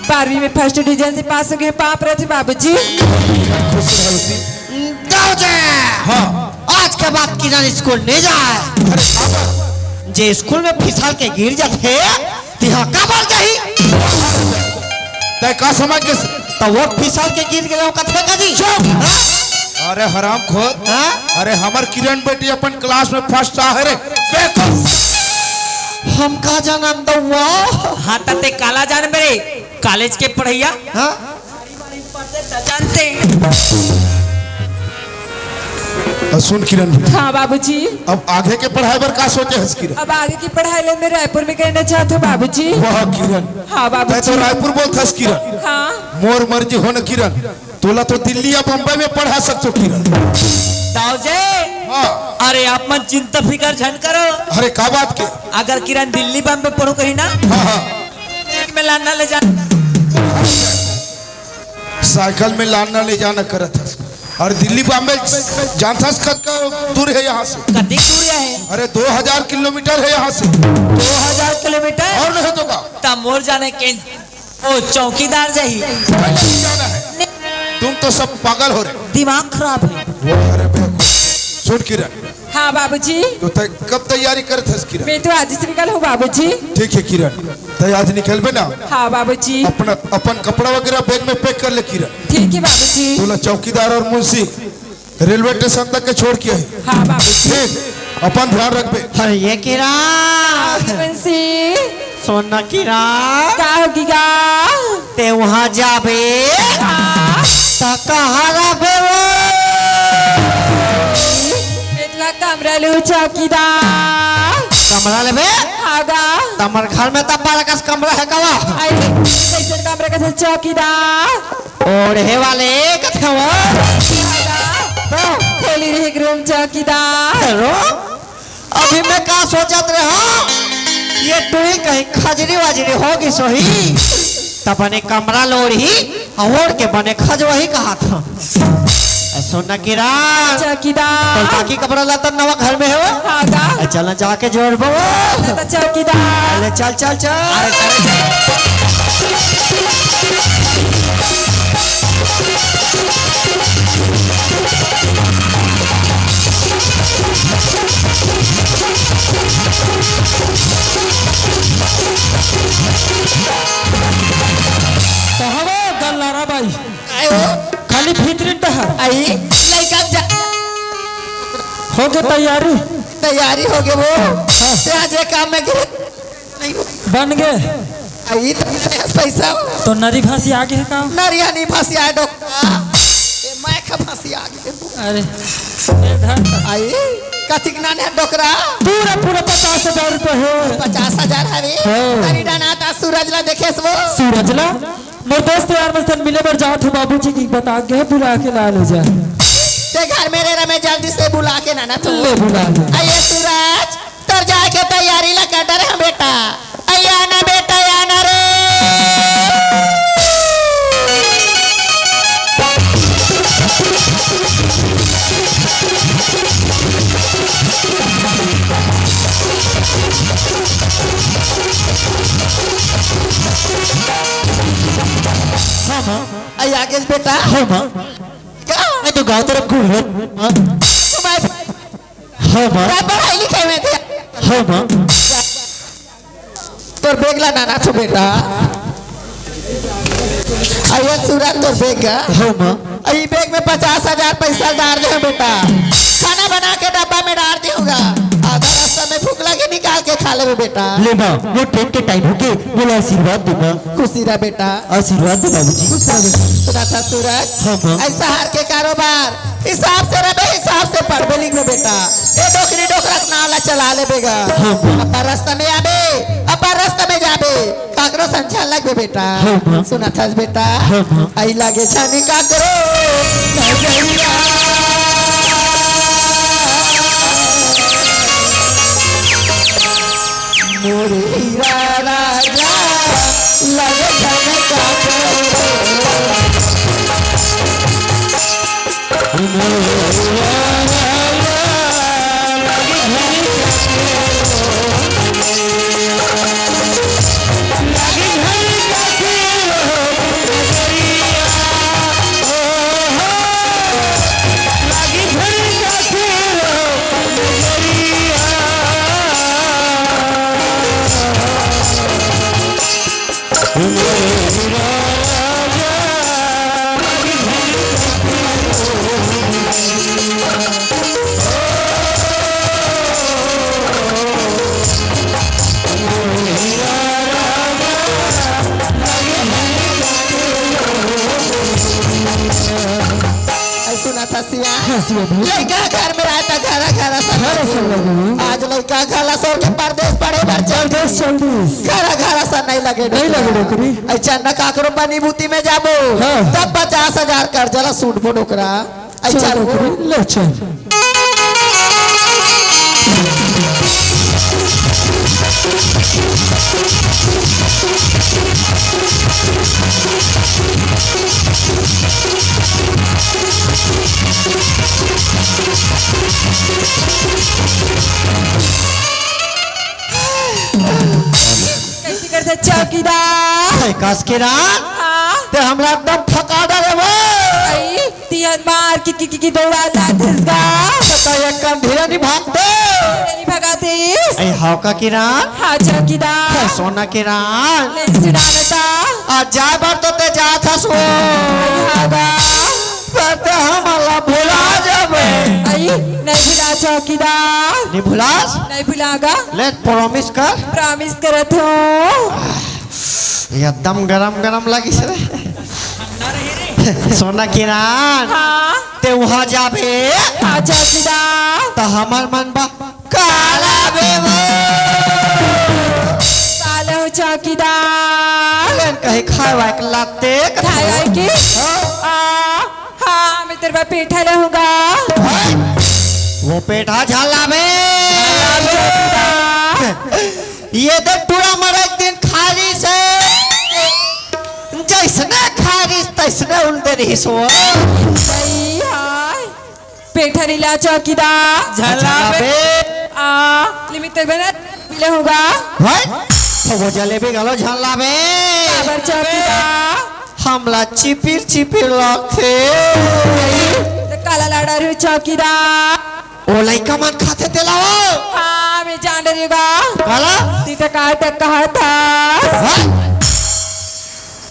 12वीं में फर्स्ट डिवीजन से पास हो गए पाप रहे थे बाबूजी खुश रहती। जाओ जे हाँ आज के बाद किरण स्कूल नहीं जाए अरे बाबा, जे स्कूल में फिसल के गिर जाते तिहा कबर जाही तय का समझ के तो वो फिसल के गिर गए कथे का जी अरे हराम खोर, हाँ? अरे हमर किरण बेटी अपन क्लास में फर्स्ट आ रे हम का जानम दौआ हाँ तते काला जान मेरे कॉलेज के पढ़ैया हाँ जानते और सुन किरण बेटी, हाँ बाबूजी अब आगे के पढ़ाई पर का सोचे हस किरण? अब आगे की पढ़ाई ले मैं रायपुर में करना चाहते हो बाबूजी वाह किरण, हाँ तय बाबूजी तो रायपुर बोल थस किरण, हाँ मोर मर्जी हो न किरण, तोला तो दिल्ली या बम्बई में पढ़ा सकते किरण। दाऊजे हाँ अरे आप मन चिंता फिकर झन करो अरे का बात के? अगर किरण दिल्ली बम्बे पढ़ो कहीं ना हाँ हाँ में लाना ले जा साइकिल में लाना ले जाना करत हस, और दिल्ली बॉम्बे जानता कद का दूर है यहाँ से? कदी दूर है अरे 2000 किलोमीटर है यहाँ से। 2000 किलोमीटर और नहीं तो का तब मोर जाने के ओ चौकीदार जाही नहीं जाना है। तुम तो सब पागल हो रहे। दिमाग खराब है अरे बेवकूफ। सुन किरण, हाँ बाबूजी तो कब तैयारी करत हस किरण? मैं तो आज से निकल हूँ बाबूजी ठीक है किरण, तय आज निकलबे ना, हाँ बाबूजी अपना अपन कपड़ा वगैरह बैग में पैक कर ले किरण। ठीक है बाबूजी तोला चौकीदार और मुंशी रेलवे स्टेशन तक के छोड़ के है। हाँ बाबूजी ठीक, अपन ध्यान रखबे। अरे ये किरण मुंशी सोना किरण का होगी गा ते वहाँ जाबे ता कहाँ रहबे इतना कमरा लू चौकीदार कमरा लेबे हाँ गा तमर घर में तब बड़ा कस कमरा है कवा आई कैसे कमरा का चौकीदार ओढ़े वाले कथे खोली रही रूम चौकीदार हेलो अभी मैं का सोचत रहा ये टुई कहीं खजरी वजरी होगी सोही तब बने कमरा लोड़ी और के बने खज वही कहा था सोना किरण तो चौकीदार बाकी कपड़ा लाता नवा घर में है हाँ गा चल जाके जोड़ बो चौकीदार अरे चल चल चल तो हवा गल्लारा भाई आई लड़का हो गया तैयारी तैयारी हो गए वो यहाँ जे काम में गिरे नहीं बन गए आई तो पैसा तो नरी फांसी आगे है का नरिया नहीं फंसी आए डॉक्टर मैं का फंसी आ गई अरे इधर आई कथिक नान है डोकरा पूरा पूरा 50,000 रुपये है 50,000 है हाँ। तनी डाना था सूरज ला देखे वो सूरजला मेरे दोस्त यार मस्तन मिले पर जाओ थे बाबूजी की बता के बुला के ला ले जा ते घर मेरे रमे जल्दी से बुला के नाना तू ले बुला ले आइए सूरज तर जाके तैयारी ला कर डरे हम बेटा आया ना बेटा या ना रे आई आगे बेटा हाँ माँ क्या मैं तो गाँव तरफ घूम रहा हाँ हाँ माँ मैं पढ़ाई लिखाई में थे हाँ माँ तोर बेग ला नाना तो बेटा आइए सूरज तोर बेग हाँ माँ आई बैग में 50,000 पैसा डाल दे बेटा खाना बना के डब्बा में डाल दूंगा आधा रास्ता में भूख लगे निकाल के खा ले बेटा ले माँ वो ट्रेन के टाइम होके बोला आशीर्वाद दूंगा खुशी रहा बेटा आशीर्वाद दे बाबूजी सुना था सूरज हाँ, हाँ। ऐसा हार के कारोबार हिसाब से रहे हिसाब से पढ़ लिख में बेटा ये डोकरी डोकरा नाला चला ले बेगा अपना रास्ता में आबे अपना रास्ता में जाबे काकरो संचाल लगे बेटा हाँ। सुना था बेटा हाँ। आई लागे छानी काकरो मोरे हीरा राजा लगे छानी सुना था सिया लड़का घर में रहता घरा घरा सब आज लड़का घरा सो के परदेश पड़े बार घरा घरा सा नहीं लगे नौकरी चन्ना काकरो बनी बूती में जाबो हाँ। तब 50,000 कर जला सूट बो नौकरा अच्छा ले चल कैसे करते चौकीदार कस के रात हाँ ते हमरा एकदम थका डरे वो आई तियन मार की दौड़ा लाथिसगा तो एक कम धीरे नहीं भागते नहीं भगातीस ऐ हौका की रात हाँ चौकीदार सोना की रात ले सुनानता आज जाए बार तो ते जा था सो आई हागा ते हमला भुला जाबे आई नहीं भुला चौकीदार नहीं भुलास नहीं भुलागा ले प्रॉमिस कर प्रॉमिस करत हो एकदम गरम गरम लगी से सोना की रात हाँ ते वहां जाबे हाँ चौकीदार तो हमार मन बा काला बेवो साले हो चौकीदार कहीं खाए वाए के लाते खाए आए की हाँ मैं तेरे पास पेठा रहूंगा वो पेठा झाला में ये तो पूरा मर एक दिन खारी से जैसने खारी तैसने उल्टे रही सो सही है पेठा रीला चौकीदार झाला में लिमिट तक बना मिले होगा तो वो जलेबी गलो झाला में खबर चौकीदार हमला चिपिर चिपिर लखे तो काला लाड़ा रू चौकीदार ओ लइका मन खाते तेलाओ हाँ मैं जान रही होगा काला तीता कहा था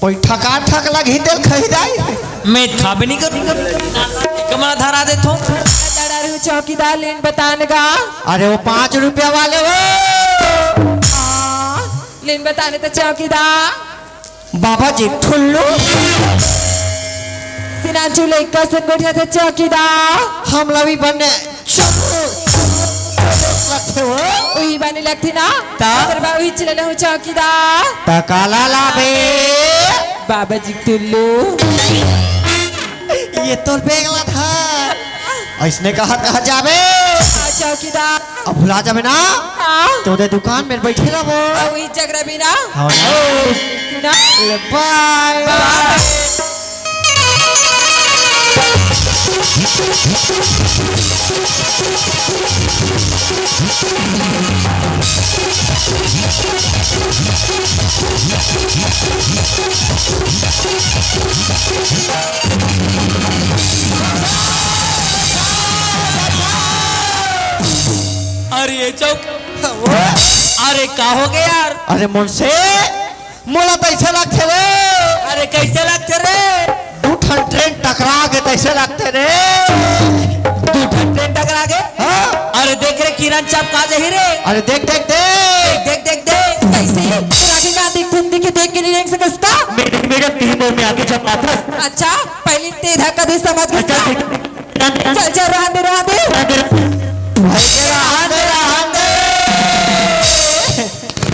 कोई ठका ठक लगी दिल खरीदाई मैं था भी नहीं कर कमरा धरा दे तो लड़ा रही हूँ चौकीदार लेन बताने का अरे वो 5 रुपया वाले वो लेन बताने तो चौकीदार बाबा जी ठुल्लू सिनाचू लेकर संगठन थे चौकीदार हम लवी बनने रखे हो वही बने लगती ना ता? दरबार वही चले हूँ चौकीदार टकाला लाभे बाबा जी टुल्लू ये तो बेगला था इसने कहा जावे चौकीदार अब भुला जावे ना तो दे दुकान में बैठे रहो वही जगरा भी ना हाँ ना बाय अरे ये चौक अरे का हो गया यार अरे मुझसे मोला पैसे लगते रे अरे कैसे लगते रे 2 ट्रेन टकरा के पैसे लगते रे तू ट्रेन टकरा गए हाँ? अरे देख रे किरण चाप का जही रे अरे देख देख देख देख देख देख कैसे राखी गांधी धुंधी के देख के नहीं देख सकता मेरा 3 बार में आगे जब आता अच्छा पहले ते धक्का दे समझ गया चल चल रहा दे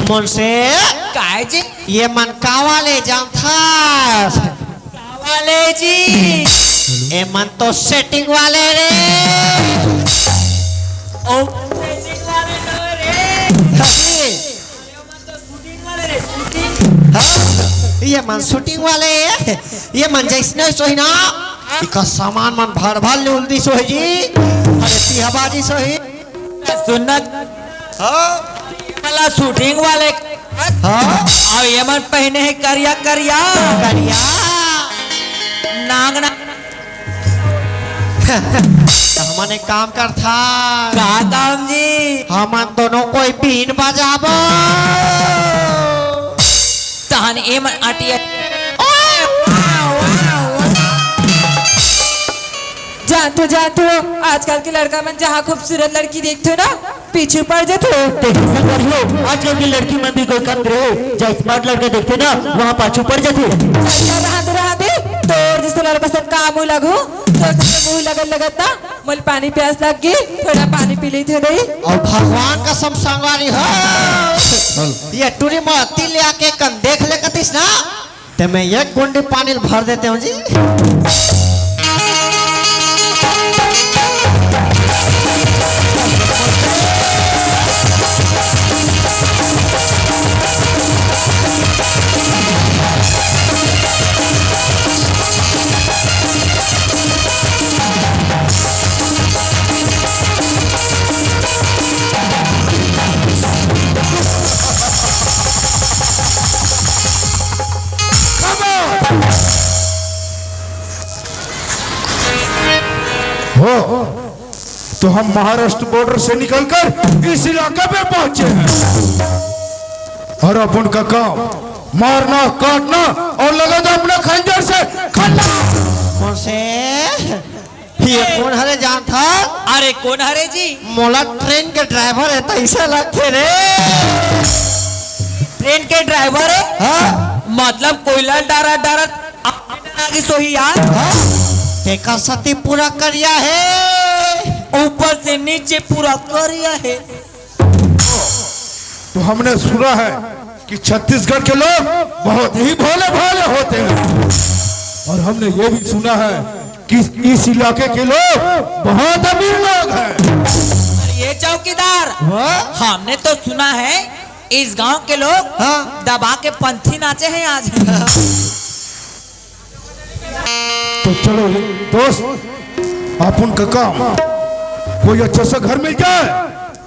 मुझसे काय जी ये मनका वाले जाम था वाले जी ये मन तो सेटिंग वाले रे ओ वाले नो रे ये मन शूटिंग वाले ये मन जैसने सोही ना इका सामान मन भर भर लुल्दी सोही जी अरे तिहबाजी सोही सुन्नत हाँ वाला शूटिंग वाले हाँ और ये मन पहने है करिया करिया करिया नांगना हमने काम कर था का काम जी हम दोनों कोई बीन बजाबो तहन ए मन आटिया जानते हो आजकल के लड़का मन जहाँ खूबसूरत लड़की देखते हो ना पीछे पड़ जाते हो आजकल की लड़की मन भी कोई कम रहे जहाँ स्मार्ट लड़का देखते ना वहाँ पाछू पड़ जाते रहा दे तो जिस लड़का सब काम लगू तो मुँह लगन लगता मुझे पानी प्यास लग गई थोड़ा पानी पी ली थी नहीं और भगवान का सब संगवारी है ये टूरी मती ले आके कन देख ले कतिस ना ते मैं एक गुंडी पानी भर देते हूँ जी हो तो हम महाराष्ट्र बॉर्डर से निकलकर इस इलाके में पहुंचे हैं और अब उनका काम मारना काटना और लगा दो अपने खंजर से खल्ला मुझसे ये कौन हरे जान था अरे कौन हरे जी मोला ट्रेन के ड्राइवर है तो ऐसे लगते रे ट्रेन के ड्राइवर है हाँ मतलब कोयला डारा डारा आगे सोही यार देखा सती पूरा करिया है ऊपर से नीचे पूरा करिया है तो हमने सुना है कि छत्तीसगढ़ के लोग बहुत ही भोले भाले होते हैं और हमने ये भी सुना है कि इस इलाके के लोग बहुत अमीर लोग हैं ये चौकीदार हमने तो सुना है इस गांव के लोग दबा के पंथी नाचे हैं आज तो चलो दोस्त आप उनका काम कोई अच्छा सा घर मिल जाए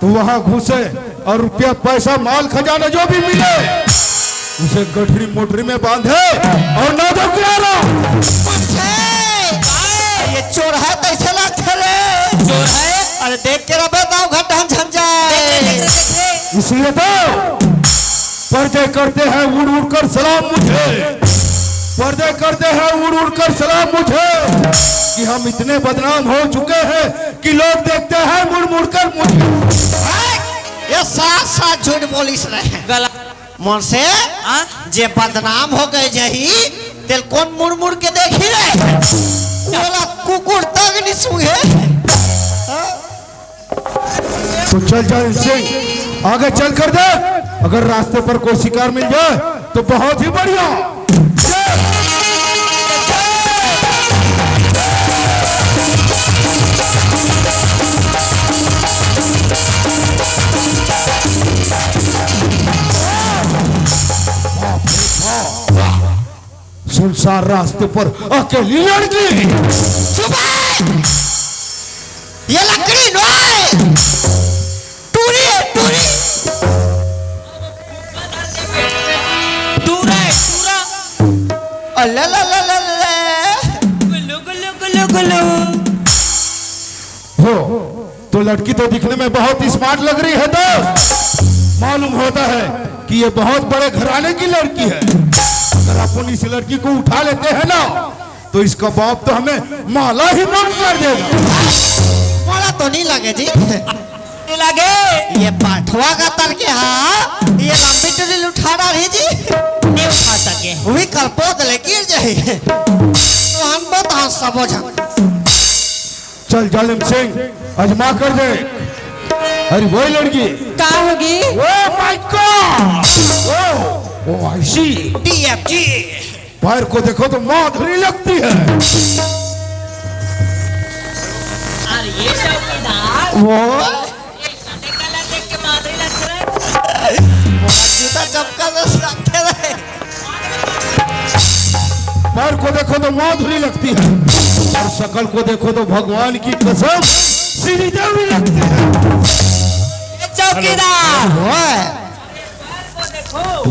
तो वहां घुसे और रुपया पैसा माल खजाना जो भी मिले उसे गठरी मोटरी में बांधे और ना दो किनारा ये चोर है कैसे लगते रे चोर है अरे देख के रबे दाव घटा झम जाए इसलिए तो पर्दे करते हैं उड़ उड़ कर सलाम मुझे पर्दे करते हैं उड़ उड़ कर सलाम मुझे कि हम इतने बदनाम हो चुके हैं कि लोग देखते हैं मुड़ मुड़ कर मुझे। ये साथ साथ झूठ बोलिस रहे गला मन से हाँ? जे बदनाम हो गए जही तेल कौन मुड़ मुड़ के देख ही रहे बोला कुकुर तक नहीं सूंघे। तो चल चल सिंह आगे चल कर दे, अगर रास्ते पर कोई शिकार मिल जाए तो बहुत ही बढ़िया। सुनसान रास्ते पर अकेली लड़की। ये लकड़ी नो है टूरी है टूरी। टूरा है टूरा। अल्ला ला ला ला ला। गुल्लू गुल्लू गुल्लू गुल्लू। हो तो लड़की तो दिखने में बहुत स्मार्ट लग रही है दोस्त। मालूम होता है कि ये बहुत बड़े घराने की लड़की है। अगर अपन इस लड़की को उठा लेते हैं ना तो इसका बाप तो हमें माला ही बंद कर देगा। माला तो नहीं लगे जी, नहीं लगे। ये पाठवा का तर के हाँ ये लंबी टूरी उठा रही जी नहीं उठा सके। वही कल्पोत ले गिर जाए तो हम बता सब चल जालिम सिंह आजमा कर दे। अरे वही लड़की का होगी? Oh my god, oh I see. DFG पैर को देखो तो माधुरी लगती है। अरे ये चौकीदार वो ये संडे काला देख के माधुरी लग रहा है। जूता चपका बस रखे रहे। पैर को देखो तो माधुरी लगती है और शक्ल को देखो तो भगवान की कसम श्री देवी लगती है। ये चौकीदार वो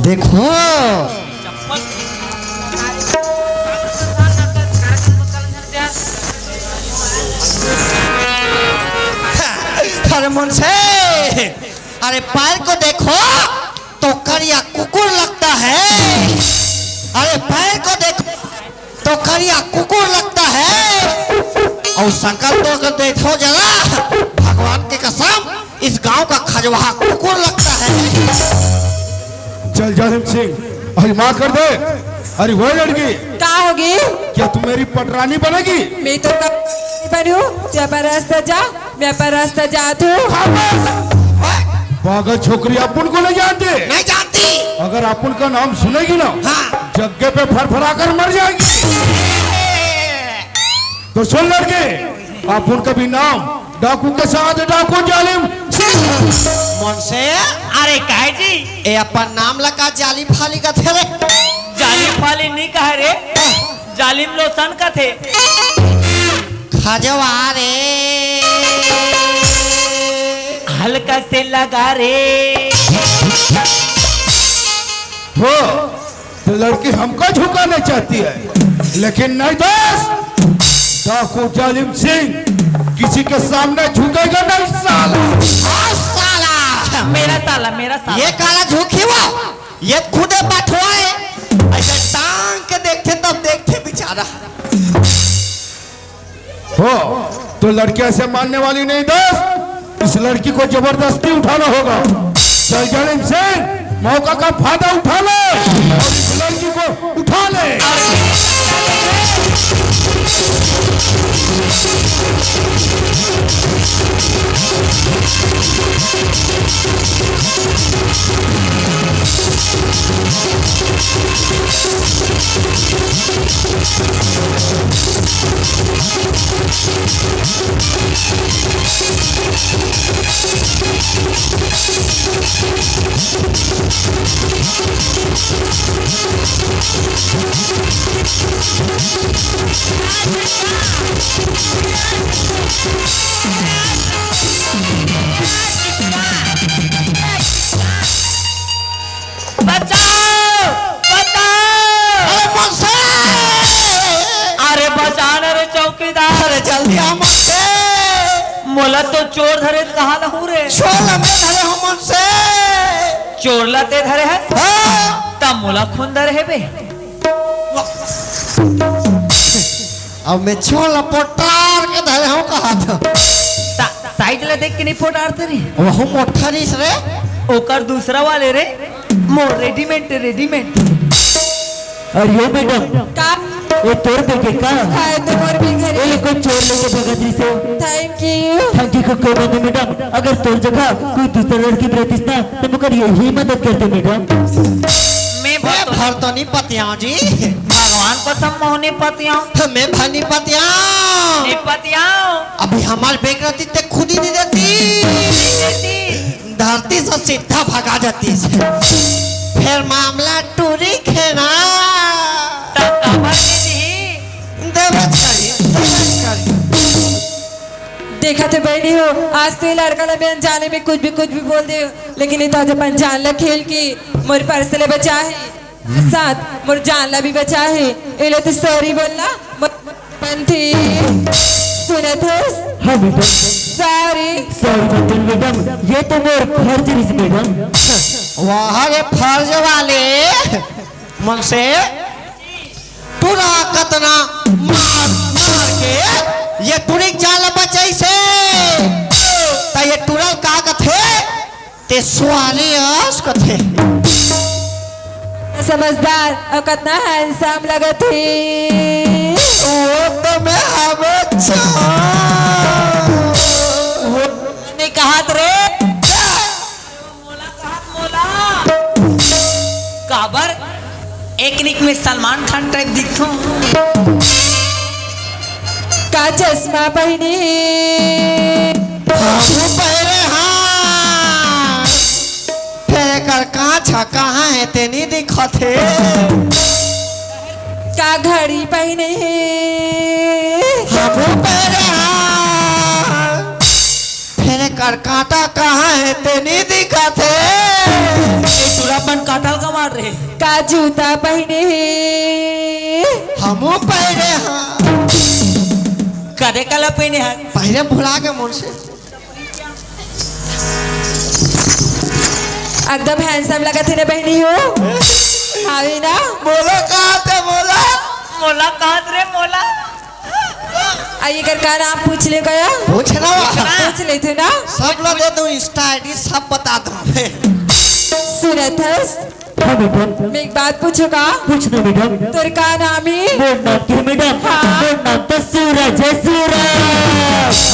देखो अरे मन से अरे पैर को देखो तो करिया कुकुर लगता है। अरे पैर को देखो तो करिया कुकुर लगता है और शक्ल तो अगर देखो जरा भगवान की कसम इस गांव का खजवाहा कुकुर लगता है। चल जालिम सिंह आजमा कर दे। अरे वही लड़की का होगी? क्या तू मेरी पटरानी बनेगी? मैं तो बनू जब रास्ता जा मैं पर रास्ता जात हूँ। पागल छोकरी अपन को नहीं जानते। नहीं जानती। अगर अपन का नाम सुनेगी ना हाँ। जग्गे पे फरफरा कर मर जाएगी। तो सुन लड़के अपन का भी नाम डाकू के साथ डाकू जालिम मन से अरे काहे जी ए अपन नाम लगा जाली फाली का थे रे। जालिम फाली नहीं कहे रे, जालिम लोसन का थे। खजवा रे हल्का से लगा रे। हो तो लड़की हमको झुकाना चाहती है लेकिन नहीं दोस्त, डाकू जालिम सिंह किसी के सामने झुकेगा नहीं साला। साला मेरा साला मेरा साला। ये काला झूठी वो ये खुदे बैठवा है। ऐसे टांग के देखते तब देखते बेचारा। हो तो लड़की ऐसे मानने वाली नहीं दोस्त, इस लड़की को जबरदस्ती उठाना होगा। चल जालिम सिंह मौका का फायदा उठा ले और इस लड़की को उठा ले। बचाओ बचाओ। अरे मन से अरे बचाना रे चौकीदार। अरे जल्दी आ मन से मोला तो चोर धरे कहा लहू रे। छोड़ में धरे हम मन से चोर लाते धरे है हाँ। तब मोला खून धरे है बे। अब मैं छोड़ लपोटार के धरे हूँ कहा था साइड ले देख के नहीं फोट आरते रे वह मोटा नहीं रे ओकर दूसरा वाले रे मोर रेडीमेड अरे मैडम का ये तोड़ देके का हाय तो मोर भी घर ये कोई चोर लेके भगत से थैंक यू थैंक यू कोई बात नहीं मैडम अगर तोर जगह कोई दूसरा लड़की रहती ना तो मुकर यही मदद करते मैडम मैं भर तो नहीं पतिया जी भगवान कसम मोहनी पतियाओ मैं भनी पतिया पतियाओ अभी हमारे बेग रहती ते खुद ही नहीं देती धरती से सीधा भगा जाती है फिर मामला टूरी खेना तब काबर नहीं देवच करी देखा तो बहनी हो आज तो ये लड़का ना मैं अनजाने में कुछ भी बोल दे लेकिन ये तो जब अनजान ला खेल की मोर पर्स ले बचा है साथ मोर जान ला भी बचा है ये लो तो सॉरी बोलना पंथी सुनत है हाँ मैडम सॉरी मैडम ये तो मेरे फर्ज है मैडम वहाँ रे फर्ज वाले मन से पूरा कतना मार के ये टूरी जाल बचाई से ता ये टूरल का कथे ते सुआली आस कथे समझदार और कितना हैंडसम लगत है वो तो मैं हमें नहीं कहा रे काबर एक निक में सलमान खान टाइप दिखतो का चश्मा पहनी हम पहले हाँ फिर कर कांचा कहाँ है ते नहीं दिखते का घड़ी पहनी हम पहले हाँ फिर कर कांटा कहाँ है ते नहीं दिखते तुरापन काटल का मार रहे का जूता पहनी हम पहले हाँ करे कला पहने हैं पहले भुला के मुझ से एकदम हैंडसम लगत है ना बहनी हो हाँ भी ना बोला कहाँ थे बोला मोला कहा रे मोला आइए कर का नाम पूछ ले गया पूछना पूछ ले थे ना सब लोग दे दूँ इंस्टा आईडी सब बता दूँ सूरत हाँ मैडम मैं एक बात पूछूंगा पूछना मैडम तेरे का नाम ही मेरा नाम क्या मैडम हाँ। मेरा नाम तो सूरज है सूरज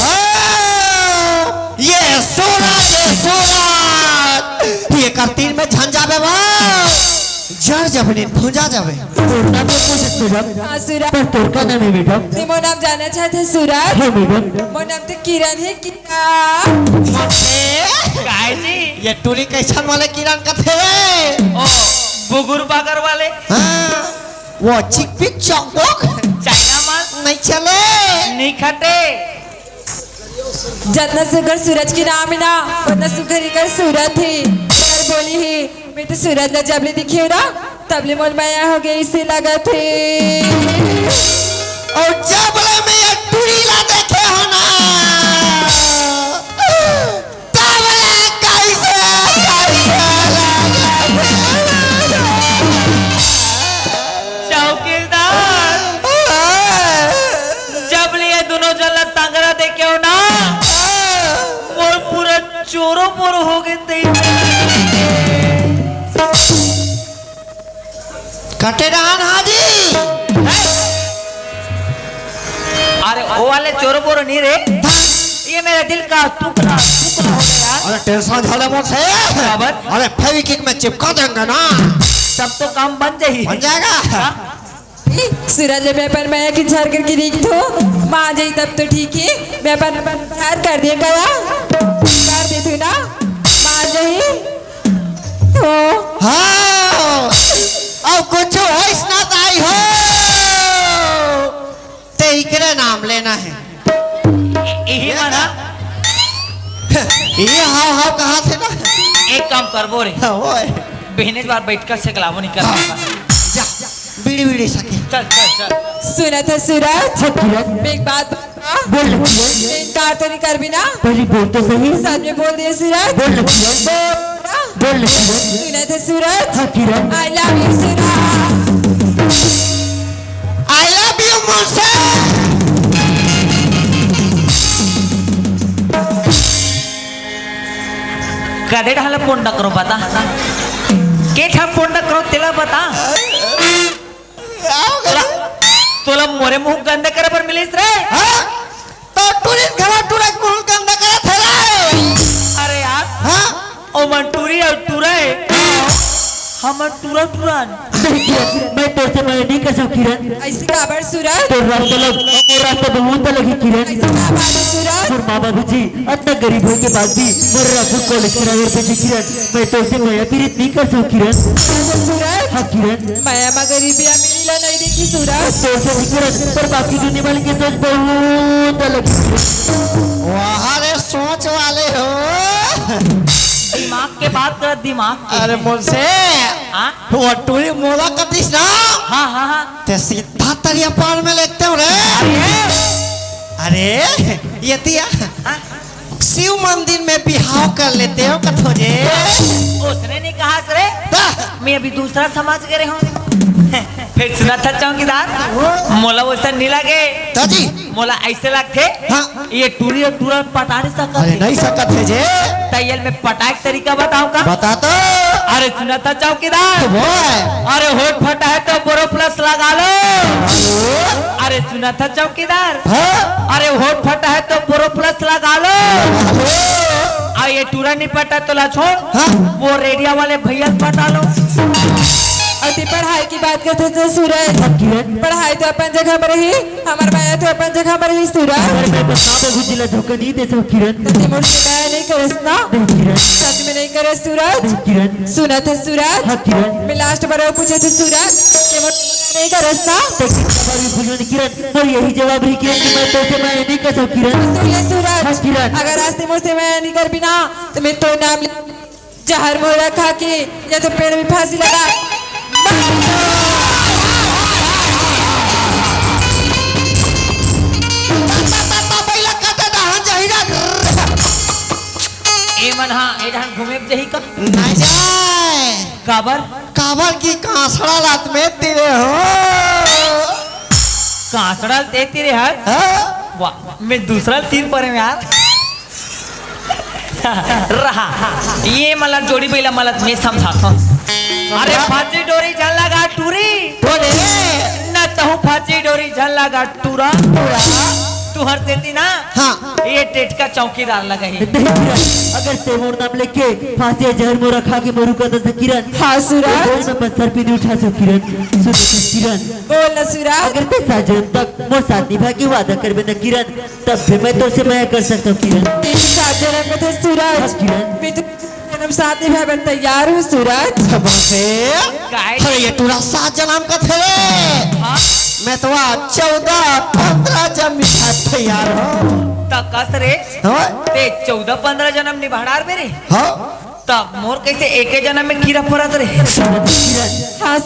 ये सूरज ये करतीन में झंझा बे जड़ जबने भुंजा जावे तोर नाम है पूछ मैडम हाँ सूरज पर तोर का नाम है मैडम ते मोर नाम जानना चाहते सूरज हाँ मैडम मोर नाम तो किरण है किरण काय जी ये टूरी कैसन वाले किरण का थे ओ बुगुर बागर वाले हाँ, वो चिक पिक चौक चाइना माल नहीं चले नहीं खटे जितना सुगर सूरज की नाम है ना उतना सुगर ही कर सूरत ही कर बोली ही मैं तो सूरज ला जब ले दिखी हो ना तबले मोल माया हो गई इसे लगा थे और जब ले मैं ये टूरी ला देखे हो ना तब ले कैसे चौकीदार जब लिए दोनों जला तंगरा देखे हो ना मोर पूरा चोरो पोरो हो गए थे कटे रहन हाजी अरे वो वाले चोरो पोरो नहीं रे ये मेरा दिल का टुकड़ा हो गया अरे टेंशन झाले मुझसे बराबर। अरे फेविक्विक में चिपका देंगे ना तब तो काम बन जाही बन जाएगा सूरज मैं पर माया की झाड़ करके देख दो माँ जाई तब तो ठीक है मैं पर झाड़ कर दिया गया कर दे तू ना माँ जाई तो हाँ अब कुछ होइस ना ताई हो ते इकरे नाम लेना है यही माना ये हाव हाव कहाँ थे ना एक काम कर बोरे ओए बहने बार बैठकर से गलावो नहीं कर जा बीड़ी बीड़ी सके चल चल चल सुना था सूरज हाँ किरण मैं एक बात बता बोल ना किरण इनकार तो नहीं कर भी ना पहले बोल तो सही सच में बोल दिया सूरज बोल ना किरण बोल ना किरण सुना था सूरज हाँ किरण आई लव यू सूरज कदे ढाला पोंडा करो बता के ठा पोंडा करो तेला बता तोला मोरे मुंह गंदा करे पर मिलिस रे तो टूरिस्ट घरा टूरिस्ट मुंह गंदा करत है रे अरे यार हां ओ मंटूरी और टूरे हमर टूरा टूरान मैं तो से मैं नहीं कर सकती किरण ऐसी काबर सूरज तो रास्ता लग और रास्ता बहुत लगी किरण ऐसी काबर सूरज और माँ बाबू जी इतना गरीब होने के बाद भी मेरे रास्ते कॉलेज किराए पे जी किरण मैं तो से मैं पीड़ित नहीं कर सकती किरण सूरज हाँ किरण माया मा गरीबी मेरी ला नहीं देखी सूरज तो से किरण पर बाकी दुनिया वाले के सोच बहुत अलग वहां रे सोच वाले हो दिमाग के बात कर दिमाग के अरे मुझसे हां वो टूरी मोला कतिस ना हां हां हां ते सीधा तरिया पार में लेते हो रे अरे ये दिया शिव मंदिर में बिहाव कर लेते हो कथो जे उसने नहीं कहा रे मैं अभी दूसरा समझ गए हूँ फिर सुना था चौकीदार मोला वैसा नहीं लगे दादी मोला ऐसे लगते हाँ। ये टूरी और टूरा पटा नहीं सकते अरे नहीं सकत है जे तैयल में पटाए तरीका बताओ का बता तो अरे सुना था चौकीदार वो है अरे होठ फटा है तो बोरो प्लस लगा लो अरे सुना था चौकीदार हाँ? अरे होठ फटा है तो बोरो प्लस लगा लो और ये टूरा नहीं पटा तो ला छोड़ हाँ? वो रेडिया वाले भैया पटा लो अति पढ़ाई की बात करते थे सूरज पढ़ाई तो अपन जगह पर रही हमार माया तो अपन जगह पर रही सूरज मैं तो माँ बाबू जी ला धोखा नहीं दे सकती किरण तिमुर से मैं नहीं करस ना किरण सच में नहीं करे सूरज किरण सुना था सूरज हाँ किरण मैं लास्ट बार पूछे थे सूरज तिमुर नहीं करस ना किरण और यही जवाब रही किरण कि मैं तो से मैं नहीं कर सकती किरण सुन ले हाँ, सूरज किरण। अगर आज तिमुर से मैं नहीं कर बिना तो मैं तो नाम जहर मोरा खा के या तो पेड़ में फांसी लगा ए मन हाँ ए जहां घूमे जही का नहीं जाए काबर काबर की कांसड़ा लात में तेरे हो कांसड़ा देखती रे यार हाँ? वाह मैं दूसरा तीर पर है यार रहा ये मला जोड़ी बैला मला मैं समझाता हूँ अरे फांसी डोरी झल लगा टूरी बोले न तहु फांसी डोरी झल लगा टूरा तू हर देती ना हाँ। ये टेट का चौकीदार लगा ही नहीं किरण अगर ते मोर नाम लेके फांसी जहर मोरा खा के मरू का तो किरण हाँ सूरज मैं सर पे नहीं उठा सकती किरण सुन किरण बोल ना सूरज अगर ते साजन तक मोर साथ निभा के वादा कर बेना किरण तब भी मैं तो से मैं कर सकता हूँ किरण तेरे साथ जन्म में थे सूरज किरण मैं तो जन्म साथ निभाए बन तैयार हूँ सूरज बसे काय अरे ये टूरा 7 जन्म का थे हाँ मैं तो 14-15 जन्म मिठा तैयार हो तकस रे हाँ? ते 14-15 जन्म निभाड़ार मेरे हाँ? तब मोर कैसे एक जन्म में कीड़ा पड़ा रे हाँ